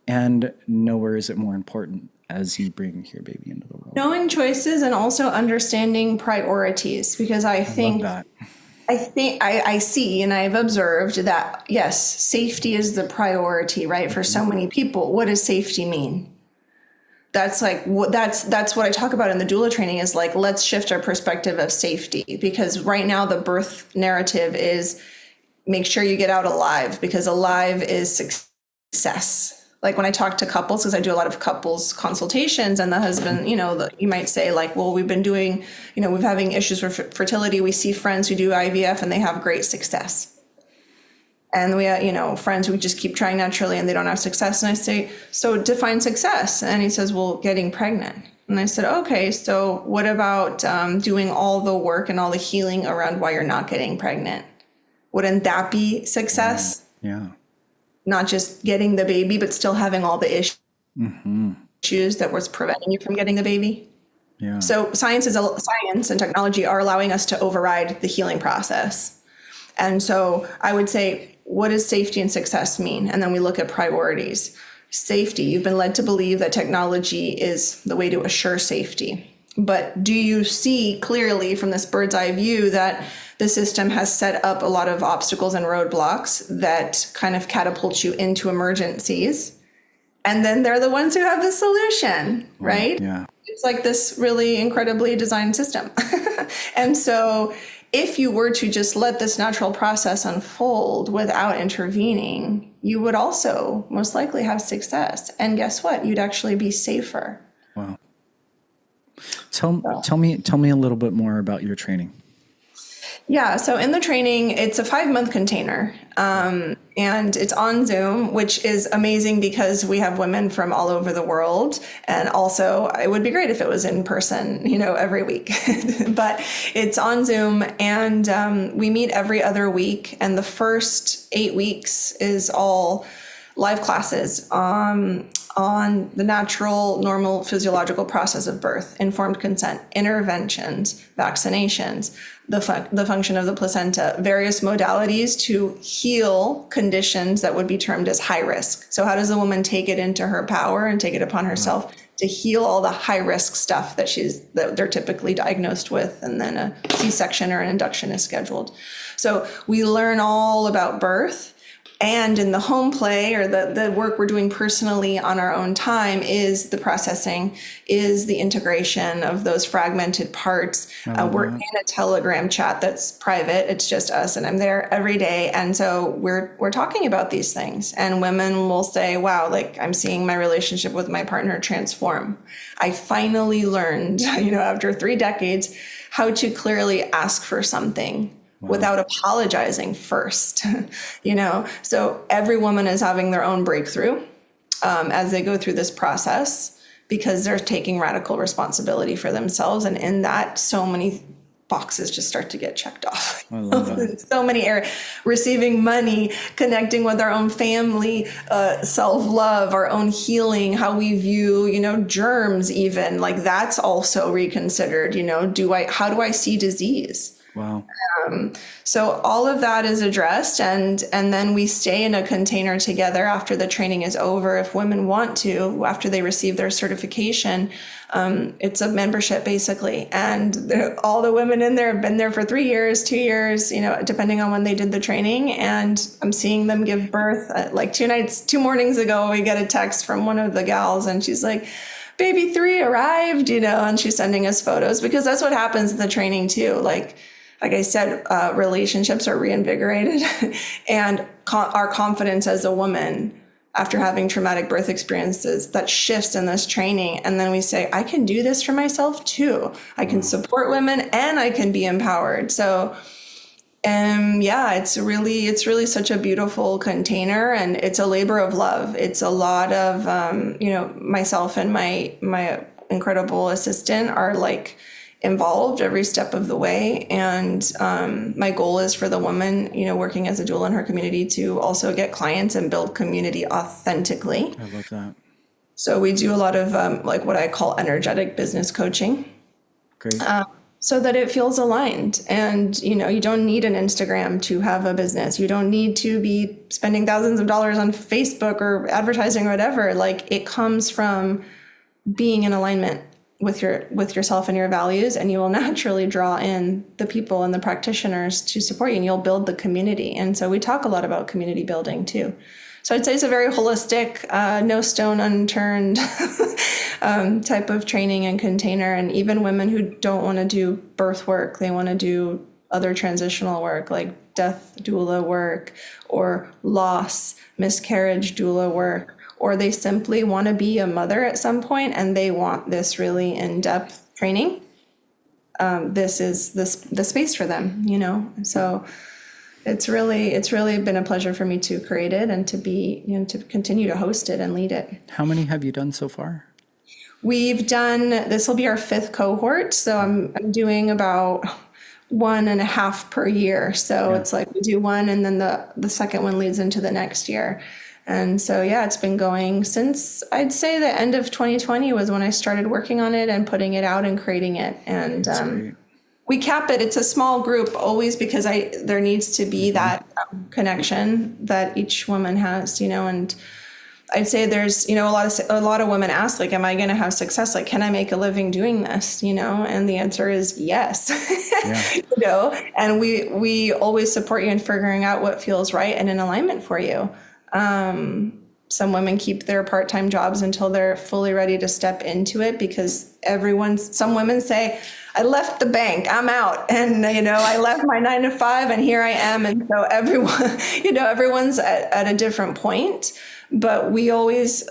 and nowhere is it more important as you bring your baby into the world. Knowing choices and also understanding priorities, because I think I see and I've observed that, yes, safety is the priority, right? For so many people, what does safety mean? That's like that's what I talk about in the doula training, is like, let's shift our perspective of safety, because right now the birth narrative is make sure you get out alive, because alive is success. Like when I talk to couples, because I do a lot of couples consultations, and the husband, you might say like, well, we've been doing, we're having issues with fertility. We see friends who do IVF and they have great success. And we have, friends who just keep trying naturally and they don't have success. And I say, so define success. And he says, well, getting pregnant. And I said, okay, so what about doing all the work and all the healing around why you're not getting pregnant? Wouldn't that be success? Yeah. Not just getting the baby, but still having all the issues that was preventing you from getting the baby. Yeah. So science and technology are allowing us to override the healing process. And so I would say, what does safety and success mean? And then we look at priorities. Safety, you've been led to believe that technology is the way to assure safety. But do you see clearly from this bird's eye view that the system has set up a lot of obstacles and roadblocks that kind of catapult you into emergencies? And then they're the ones who have the solution, right? Yeah. It's like this really incredibly designed system. And so if you were to just let this natural process unfold without intervening, you would also most likely have success. And guess what? You'd actually be safer. Wow. Tell me a little bit more about your training. Yeah, so in the training, it's a 5-month container. And it's on Zoom, which is amazing because we have women from all over the world. And also, it would be great if it was in person, every week. But it's on Zoom, and we meet every other week. And the first 8 weeks is all live classes on the natural, normal physiological process of birth, informed consent, interventions, vaccinations, the function of the placenta, various modalities to heal conditions that would be termed as high risk. So how does a woman take it into her power and take it upon herself to heal all the high risk stuff that they're typically diagnosed with, and then a C-section or an induction is scheduled. So we learn all about birth. And in the home play, or the work we're doing personally on our own time, is the processing, is the integration of those fragmented parts. We're in a Telegram chat that's private. It's just us, and I'm there every day. And so we're talking about these things. And women will say, wow, like, I'm seeing my relationship with my partner transform. I finally learned, after 3 decades, how to clearly ask for something. Wow. Without apologizing first, So every woman is having their own breakthrough as they go through this process, because they're taking radical responsibility for themselves. And in that, so many boxes just start to get checked off. I love that. So many areas: receiving money, connecting with our own family, self-love, our own healing, how we view, germs, even like that's also reconsidered. How do I see disease? Wow. So all of that is addressed, and then we stay in a container together after the training is over. If women want to, after they receive their certification, it's a membership basically. And all the women in there have been there for 3 years, 2 years, depending on when they did the training. And I'm seeing them give birth. Like 2 mornings ago, we get a text from one of the gals, and she's like, baby 3 arrived, and she's sending us photos, because that's what happens in the training too. Like I said, relationships are reinvigorated, and our confidence as a woman after having traumatic birth experiences, that shifts in this training. And then we say, I can do this for myself too. I can support women, and I can be empowered. So, it's really such a beautiful container, and it's a labor of love. It's a lot of, myself and my incredible assistant are like involved every step of the way. And my goal is for the woman, working as a doula in her community, to also get clients and build community authentically. I love that. So we do a lot of like what I call energetic business coaching. Great. So that it feels aligned. And, you don't need an Instagram to have a business. You don't need to be spending thousands of dollars on Facebook or advertising or whatever. Like, it comes from being in alignment with yourself and your values, and you will naturally draw in the people and the practitioners to support you, and you'll build the community. And so we talk a lot about community building too. So I'd say it's a very holistic, no stone unturned type of training and container. And even women who don't want to do birth work, they want to do other transitional work like death doula work or loss, miscarriage doula work, or they simply want to be a mother at some point and they want this really in-depth training. This is the space for them, So it's really been a pleasure for me to create it and to be, to continue to host it and lead it. How many have you done so far? We've done, this will be our 5th cohort. So I'm doing about 1.5 per year. So It's like we do one and then the second one leads into the next year. And so, it's been going since I'd say the end of 2020 was when I started working on it and putting it out and creating it. And we cap it. It's a small group always because there needs to be that connection that each woman has, and I'd say there's, a lot of women ask, like, am I going to have success? Like, can I make a living doing this? And the answer is yes. And we always support you in figuring out what feels right and in alignment for you. Some women keep their part-time jobs until they're fully ready to step into it because some women say, I left the bank, I'm out. And, I left my 9 to 5 and here I am. And so everyone's at a different point, but we always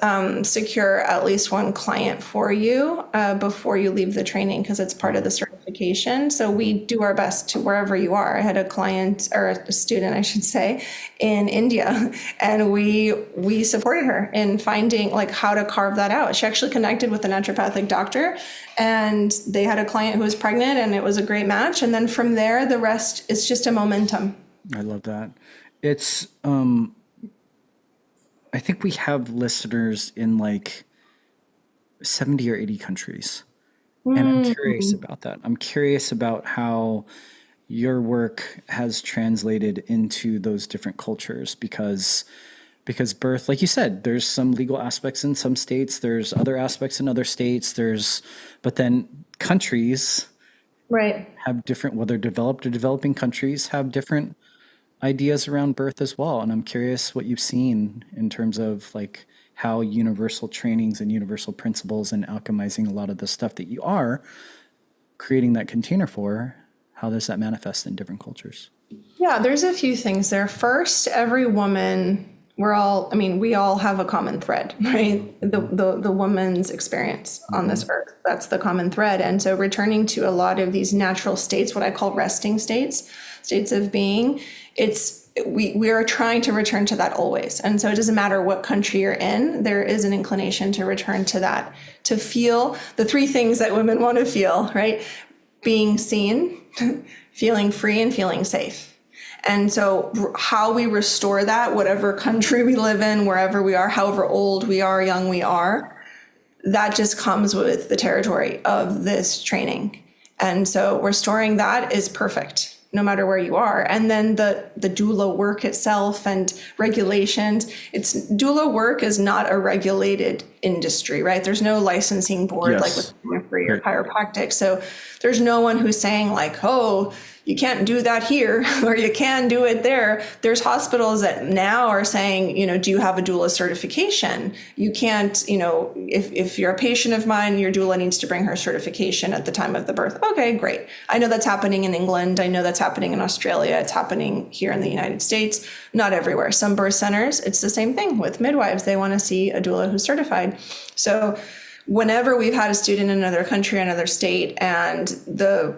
secure at least one client for you before you leave the training because it's part of the certification. certification. So we do our best to wherever you are. I had a client, or a student, I should say, in India, and we supported her in finding like how to carve that out. She actually connected with a naturopathic doctor, and they had a client who was pregnant, and it was a great match. And then from there, the rest is just a momentum. I love that. It's, I think we have listeners in like 70 or 80 countries. And I'm curious about that. I'm curious about how your work has translated into those different cultures because birth, like you said, there's some legal aspects in some states, there's other aspects in other states, but then countries Right. have different, whether developed or developing countries have different ideas around birth as well. And I'm curious what you've seen in terms of like how universal trainings and universal principles and alchemizing a lot of the stuff that you are creating that container for, how does that manifest in different cultures? Yeah, there's a few things there. First, every woman, we all have a common thread, right? The woman's experience on this earth, that's the common thread. And so returning to a lot of these natural states, what I call resting states, states of being, we are trying to return to that always. And so it doesn't matter what country you're in, there is an inclination to return to that, to feel the three things that women want to feel, right? Being seen, feeling free, and feeling safe. And so how we restore that, whatever country we live in, wherever we are, however old we are, young we are, that just comes with the territory of this training. And so restoring that is perfect, no matter where you are. And then the doula work itself and regulations, doula work is not a regulated industry, right? There's no licensing board like with midwifery or chiropractic. So there's no one who's saying like, oh, you can't do that here or you can do it there. There's hospitals that now are saying, do you have a doula certification? You can't, if you're a patient of mine, your doula needs to bring her certification at the time of the birth. Okay, great. I know that's happening in England. I know that's happening in Australia. It's happening here in the United States. Not everywhere. Some birth centers, it's the same thing with midwives. They want to see a doula who's certified. So whenever we've had a student in another country, another state, and the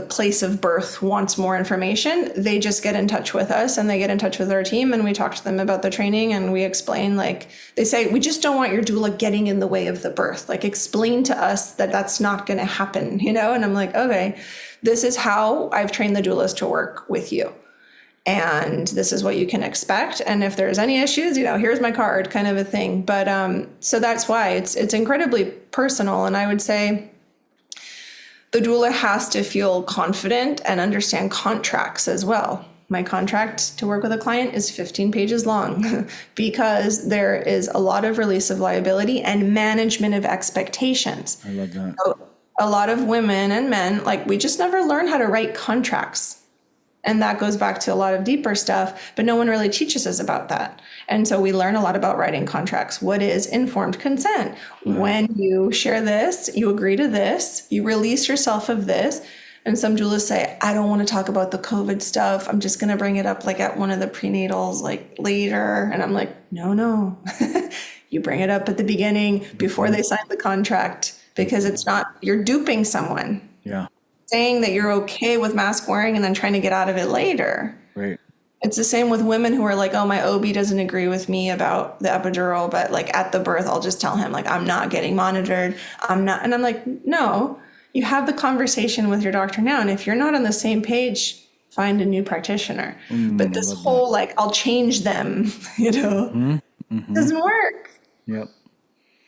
place of birth wants more information, they just get in touch with us and they get in touch with our team and we talk to them about the training and we explain, like they say, we just don't want your doula getting in the way of the birth. Like explain to us that that's not going to happen, And I'm like, okay, this is how I've trained the doulas to work with you. And this is what you can expect. And if there's any issues, here's my card kind of a thing. But so that's why it's incredibly personal. And I would say the doula has to feel confident and understand contracts as well. My contract to work with a client is 15 pages long because there is a lot of release of liability and management of expectations. I love that. So a lot of women and men, like we just never learn how to write contracts. And that goes back to a lot of deeper stuff, but no one really teaches us about that. And so we learn a lot about writing contracts. What is informed consent? When you share this, you agree to this, you release yourself of this. And some doulas say, I don't want to talk about the COVID stuff. I'm just going to bring it up like at one of the prenatals, like later. And I'm like, no, you bring it up at the beginning before they sign the contract, because it's not, you're duping someone. Yeah. Saying that you're okay with mask wearing and then trying to get out of it later. Right. It's the same with women who are like, oh, my OB doesn't agree with me about the epidural, but like at the birth, I'll just tell him like, I'm not getting monitored. I'm not. And I'm like, no, you have the conversation with your doctor now. And if you're not on the same page, find a new practitioner. But this whole like, I'll change them, doesn't work. Yep.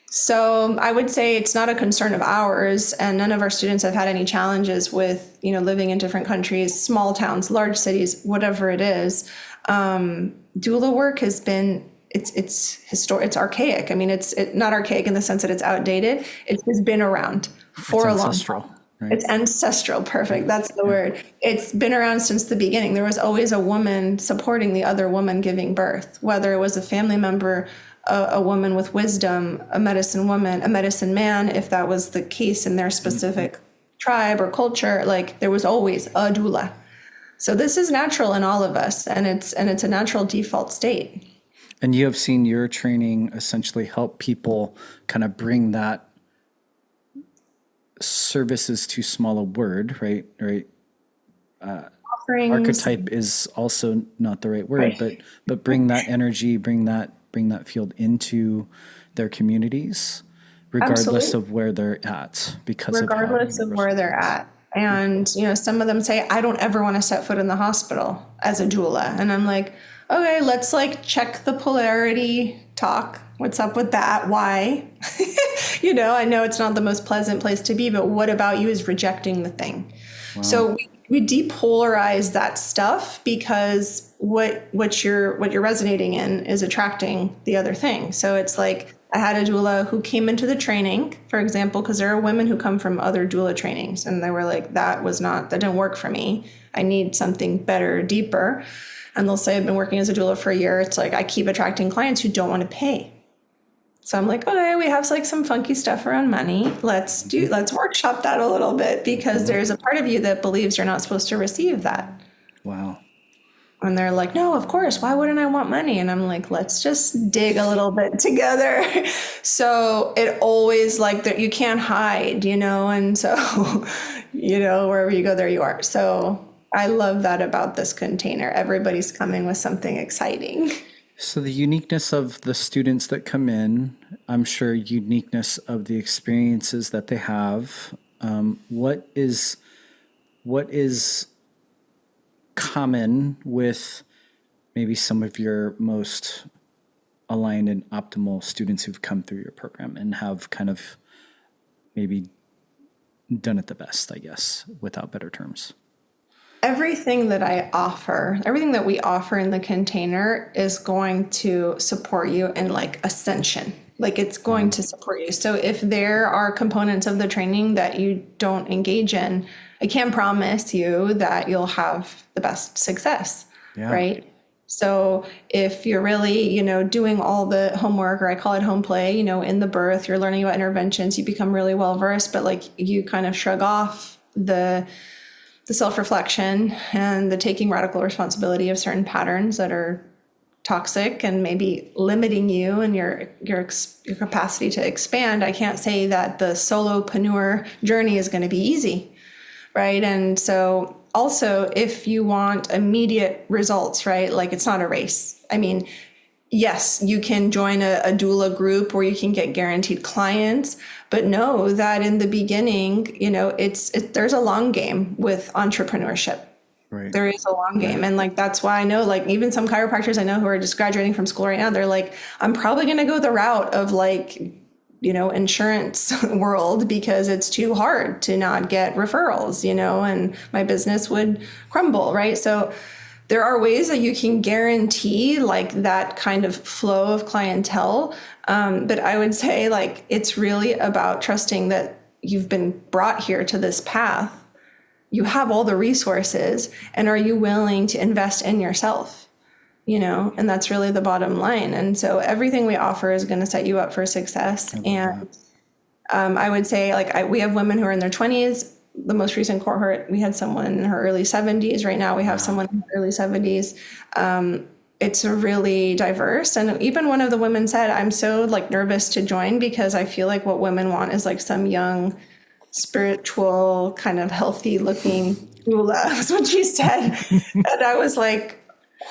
So I would say it's not a concern of ours, and none of our students have had any challenges with, living in different countries, small towns, large cities, whatever it is. Doula work has been, it's archaic. I mean, it's not archaic in the sense that it's outdated. It's been around for a long time. Right? It's ancestral. Perfect. That's the word. It's been around since the beginning. There was always a woman supporting the other woman giving birth, whether it was a family member, a woman with wisdom, a medicine woman, a medicine man, if that was the case in their specific tribe or culture, like there was always a doula. So this is natural in all of us, and it's a natural default state. And you have seen your training essentially help people kind of bring that service is too small a word, right? Right. Offerings, Archetype is also not the right word, right? but bring that energy, bring that field into their communities, regardless Absolutely. of where they're at, because of how Regardless of universal where it they're is. at. And, some of them say, I don't ever want to set foot in the hospital as a doula. And I'm like, okay, let's like check the polarity talk. What's up with that? Why? I know it's not the most pleasant place to be, but what about you is rejecting the thing? Wow. So we depolarize that stuff because what you're resonating in is attracting the other thing. So it's like I had a doula who came into the training, for example, because there are women who come from other doula trainings and they were like, that didn't work for me. I need something better, deeper. And they'll say, I've been working as a doula for a year. It's like I keep attracting clients who don't want to pay. So I'm like, okay, we have like some funky stuff around money. Let's workshop that a little bit because there's a part of you that believes you're not supposed to receive that. Wow. And they're like, no, of course, why wouldn't I want money? And I'm like, let's just dig a little bit together. So it always like that you can't hide, and so, wherever you go, there you are. So I love that about this container. Everybody's coming with something exciting. So the uniqueness of the students that come in, I'm sure uniqueness of the experiences that they have. What is common with maybe some of your most aligned and optimal students who've come through your program and have kind of maybe done it the best, I guess, without better terms? Everything that I offer, everything that we offer in the container is going to support you in like ascension. Like it's going Wow. to support you. So if there are components of the training that you don't engage in, I can't promise you that you'll have the best success, Yeah. right? So if you're really, doing all the homework, or I call it home play, in the birth, you're learning about interventions, you become really well versed, but like you kind of shrug off the self-reflection and the taking radical responsibility of certain patterns that are toxic and maybe limiting you and your capacity to expand. I can't say that the solopreneur journey is going to be easy, right? And so also if you want immediate results, right? Like it's not a race. I mean, yes, you can join a doula group where you can get guaranteed clients, but know that in the beginning, there's a long game with entrepreneurship. Right. There is a long game. And like, that's why I know, like, even some chiropractors I know who are just graduating from school right now, they're like, I'm probably going to go the route of like, insurance world because it's too hard to not get referrals, and my business would crumble. Right. So there are ways that you can guarantee like that kind of flow of clientele. But I would say like, it's really about trusting that you've been brought here to this path. You have all the resources, and are you willing to invest in yourself? And that's really the bottom line. And so everything we offer is going to set you up for success. I love And that. I would say like we have women who are in their 20s. The most recent cohort, we had someone in her early 70s. Right now we have Wow. someone in her early 70s. It's really diverse. And even one of the women said, I'm so like nervous to join because I feel like what women want is like some young, spiritual, kind of healthy looking doula. That's what she said. And I was like,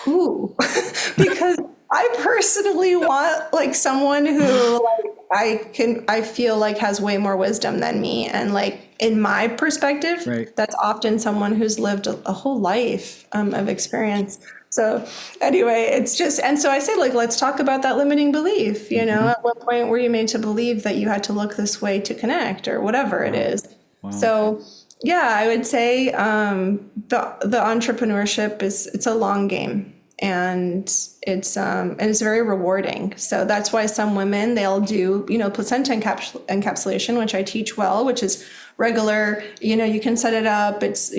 who? Because I personally want like someone who like I feel like has way more wisdom than me. And like in my perspective, Right. that's often someone who's lived a whole life of experience. So anyway, it's just, and so I say like, let's talk about that limiting belief. Mm-hmm. At what point were you made to believe that you had to look this way to connect or whatever it Wow. is? Wow. So yeah, I would say the entrepreneurship it's a long game, and it's very rewarding. So that's why some women they'll do placenta encapsulation, which I teach well, which is regular. You can set it up. It's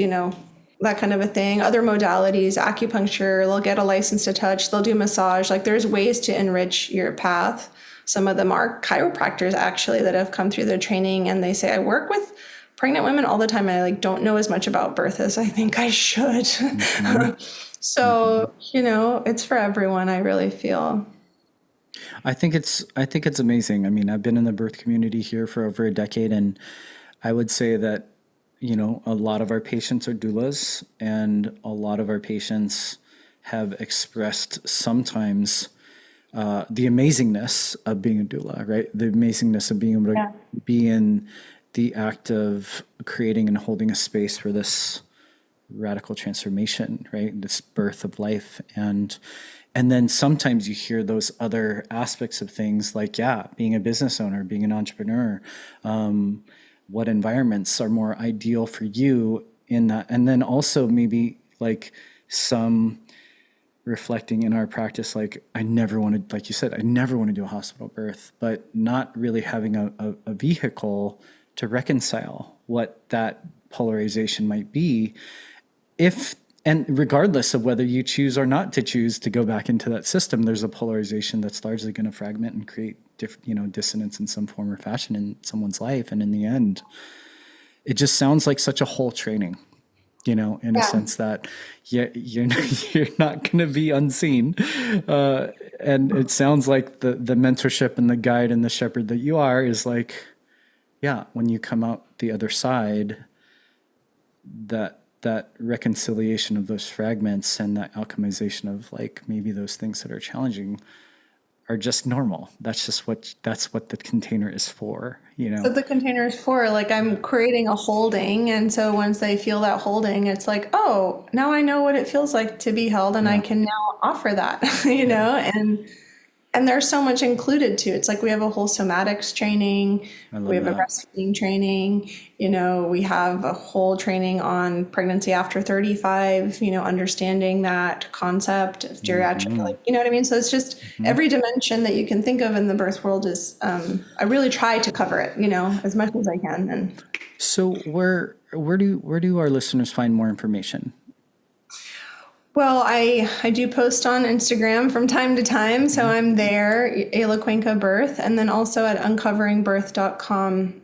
that kind of a thing. Other modalities, acupuncture. They'll get a license to touch. They'll do massage. Like there's ways to enrich your path. Some of them are chiropractors actually that have come through the training, and they say I work with pregnant women all the time. And I like don't know as much about birth as I think I should. Mm-hmm. Mm-hmm. So, it's for everyone, I really feel. I think it's amazing. I mean, I've been in the birth community here for over a decade, and I would say that, a lot of our patients are doulas, and a lot of our patients have expressed sometimes the amazingness of being a doula, right? The amazingness of being able to Yeah. be in the act of creating and holding a space for this radical transformation, right? This birth of life. And then sometimes you hear those other aspects of things like, yeah, being a business owner, being an entrepreneur, what environments are more ideal for you in that. And then also maybe like some reflecting in our practice, like I never wanted, like you said, I never want to do a hospital birth, but not really having a vehicle to reconcile what that polarization might be, if and regardless of whether you choose or not to choose to go back into that system, there's a polarization that's largely going to fragment and create dissonance in some form or fashion in someone's life. And in the end, it just sounds like such a whole training, in a Yeah. sense that you're you're not going to be unseen. Uh, and it sounds like the mentorship and the guide and the shepherd that you are is like, yeah, when you come out the other side, that reconciliation of those fragments and that alchemization of like maybe those things that are challenging are just normal. That's what the container is for, So the container is for like I'm creating a holding, and so once they feel that holding, it's like, oh, now I know what it feels like to be held, and I Yeah, can now offer that, yeah, and there's so much included too. It's like we have a whole somatics training, I we love have a that. breastfeeding training, we have a whole training on pregnancy after 35, understanding that concept of geriatric, Hmm. like, you know what I mean? So it's just Hmm. every dimension that you can think of in the birth world is, I really try to cover it, as much as I can. And So where do our listeners find more information? well, I do post on Instagram from time to time, so Mhm. I'm there, Ayla Cuenca Birth, and then also at uncoveringbirth.com.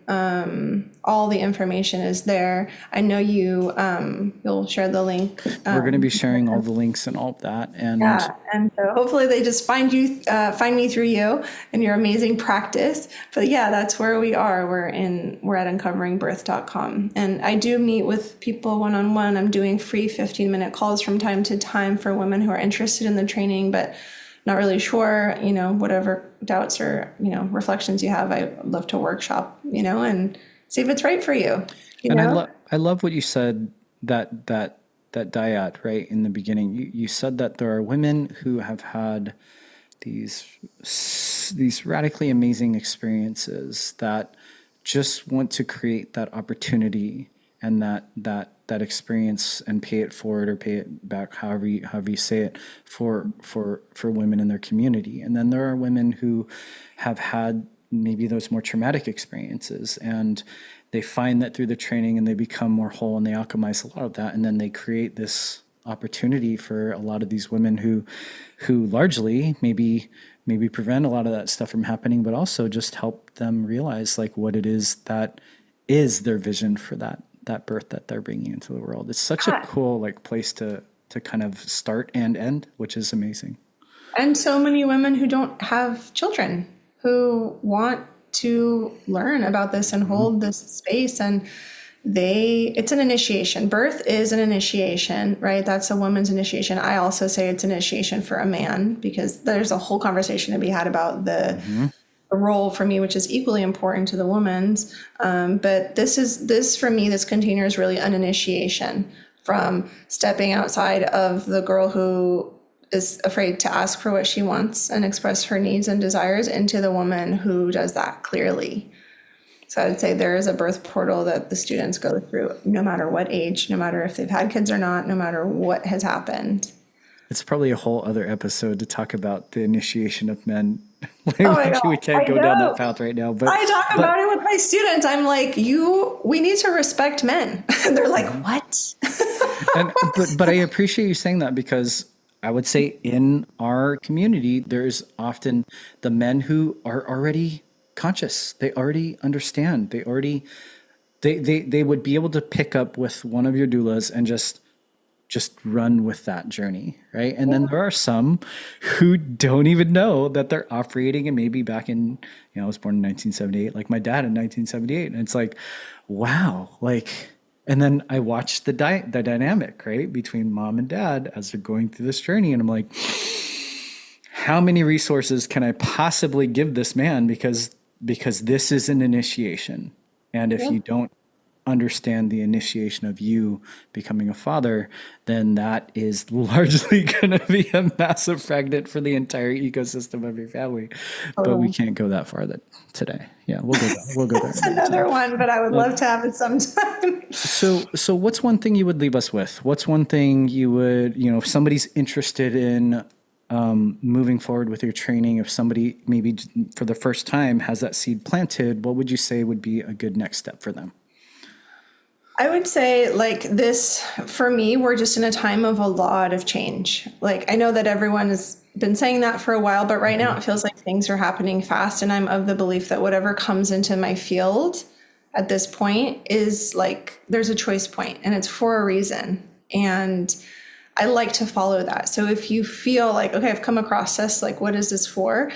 All the information is there. I know you'll share the link. We're going to be sharing all the links and all of that. And Yeah, and so hopefully they just find me through you and your amazing practice. But yeah, that's where we are. We're at uncoveringbirth.com. And I do meet with people one on one. I'm doing free 15-minute calls from time to time for women who are interested in the training, but not really sure, whatever doubts or, reflections you have. I love to workshop, and see if it's right for you, you And I know? love I love what you said, that dyad right in the beginning. You said that there are women who have had these these radically amazing experiences that just want to create that opportunity and that experience and pay it forward or pay it back, however you say it, for women in their community. And then there are women who have had maybe those more traumatic experiences, and they find that through the training and they become more whole and they alchemize a lot of that, and then they create this opportunity for a lot of these women who largely maybe prevent a lot of that stuff from happening, but also just help them realize like what it is that is their vision for that birth that they're bringing into the world. It's such a cool like place to kind of start and end, which is amazing. And so many women who don't have children who want to learn about this and hold this space, and it's an initiation. Birth is an initiation, right? That's a woman's initiation. I also say it's an initiation for a man because there's a whole conversation to be had about Hmm. the role for me, which is equally important to the woman's. But this for me, this container is really an initiation from stepping outside of the girl who is afraid to ask for what she wants and express her needs and desires into the woman who does that clearly. So I'd say there is a birth portal that the students go through, no matter what age, no matter if they've had kids or not, no matter what has happened. It's probably a whole other episode to talk about the initiation of men. Oh my Maybe we God, can't I go down that know. path right now, but I talk but about it with my students. I'm like, we need to respect men. And they're like, what? and but I appreciate you saying that, because I would say in our community there's often the men who are already conscious. They already understand. They would be able to pick up with one of your doulas and just just run with that journey, right? And then there are some who don't even know that they're operating, and maybe back in, I was born in 1978, like my dad in 1978, and it's like, wow, like, and then I watched the dynamic, right, between mom and dad as they're going through this journey, and I'm like, how many resources can I possibly give this man, because this is an initiation, and if you don't understand the initiation of you becoming a father, then that is largely going to be a massive fragment for the entire ecosystem of your family. But we can't go that far today. Yeah, we'll go there. We'll go there. That's another one, but I would love to have it sometime. So what's one thing you would leave us with? What's one thing you would, if somebody's interested in moving forward with your training, if somebody maybe for the first time has that seed planted, what would you say would be a good next step for them? I would say, like, this, for me, we're just in a time of a lot of change. Like, I know that everyone has been saying that for a while, but right now it feels like things are happening fast. And I'm of the belief that whatever comes into my field at this point is like, there's a choice point, and it's for a reason. And I like to follow that. So if you feel like, okay, I've come across this, like, what is this for?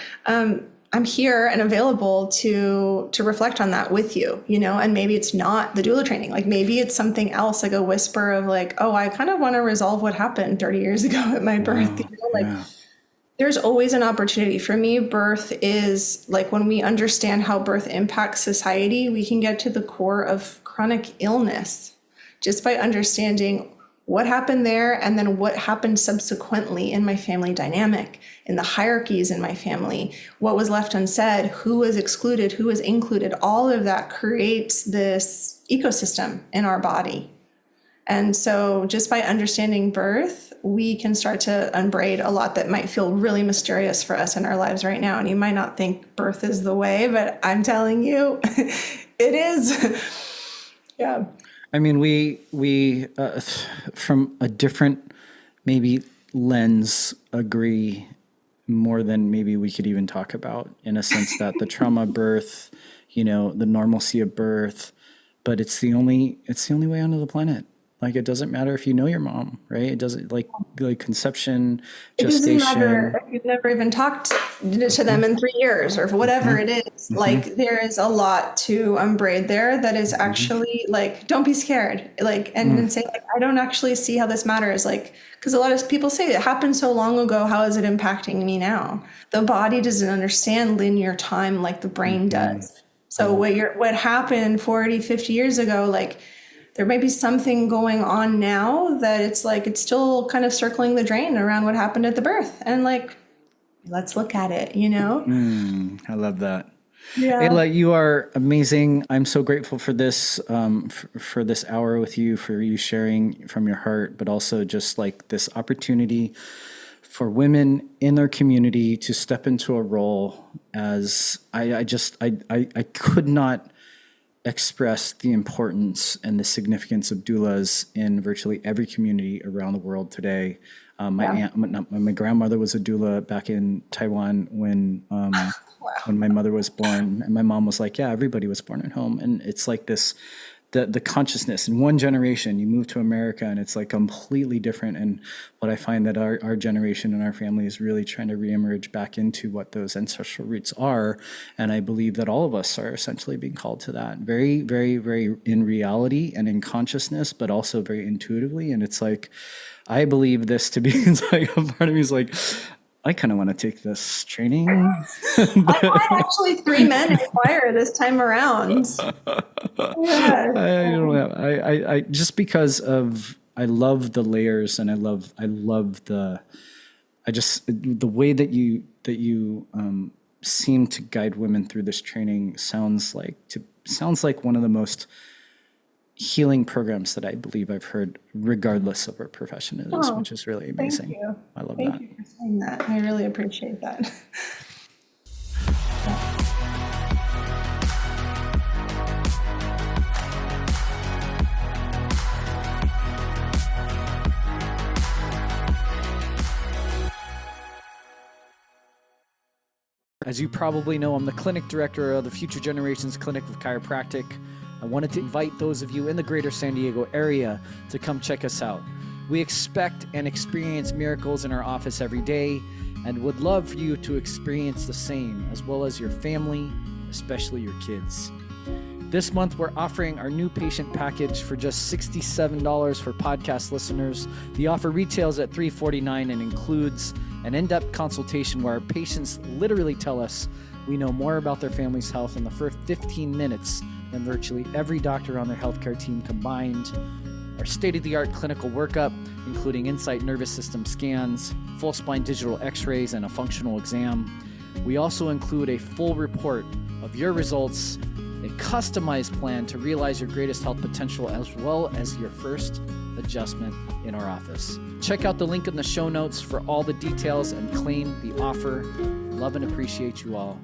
I'm here and available to reflect on that with you, and maybe it's not the doula training. Like, maybe it's something else, like a whisper of like, oh, I kind of want to resolve what happened 30 years ago at my birth. There's always an opportunity. For me, birth is like, when we understand how birth impacts society, we can get to the core of chronic illness just by understanding what happened there, and then what happened subsequently in my family dynamic, in the hierarchies in my family, what was left unsaid, who was excluded, who was included. All of that creates this ecosystem in our body. And so just by understanding birth, we can start to unbraid a lot that might feel really mysterious for us in our lives right now. And you might not think birth is the way, but I'm telling you, it is. Yeah. I mean, we from a different maybe lens agree more than maybe we could even talk about, in a sense that the trauma of birth, the normalcy of birth, but it's the only way onto the planet. Like, it doesn't matter if you know your mom, right? It doesn't, like conception, gestation. It doesn't matter if you've never even talked to them in 3 years or whatever it is. Like, there is a lot to unbraid there that is actually like, don't be scared. Like, and then say, like, I don't actually see how this matters. Like, because a lot of people say it happened so long ago. How is it impacting me now? The body doesn't understand linear time like the brain does. So what happened 40, 50 years ago, like, there may be something going on now that it's like, it's still kind of circling the drain around what happened at the birth. And like, let's look at it, I love that. Yeah. Eyla, you are amazing. I'm so grateful for this, for this hour with you, for you sharing from your heart, but also just like this opportunity for women in their community to step into a role as I could not express the importance and the significance of doulas in virtually every community around the world today. My grandmother was a doula back in Taiwan when my mother was born, and my mom was like, yeah, everybody was born at home. And it's like this, the consciousness in one generation, you move to America and it's like completely different. And what I find that our generation and our family is really trying to reemerge back into what those ancestral roots are. And I believe that all of us are essentially being called to that very, very, very in reality and in consciousness, but also very intuitively. And it's like, I believe this to be, it's like a part of me is like, I kind of want to take this training. I had actually 3 men inquire this time around. Yeah. I just because of, I love the layers, and I love the way that you seem to guide women through this training sounds like one of the most healing programs that I believe I've heard, regardless of what profession it is, which is really amazing. Thank you. I love Thank that. you for saying that. I really appreciate that. As you probably know, I'm the clinic director of the Future Generations Clinic of Chiropractic. I wanted to invite those of you in the greater San Diego area to come check us out. We expect and experience miracles in our office every day and would love for you to experience the same, as well as your family, especially your kids. This month, we're offering our new patient package for just $67 for podcast listeners. The offer retails at $349 and includes an in-depth consultation where our patients literally tell us we know more about their family's health in the first 15 minutes than virtually every doctor on their healthcare team combined. Our state-of-the-art clinical workup, including insight nervous system scans, full spine digital x-rays, and a functional exam. We also include a full report of your results, a customized plan to realize your greatest health potential, as well as your first adjustment in our office. Check out the link in the show notes for all the details and claim the offer. Love and appreciate you all.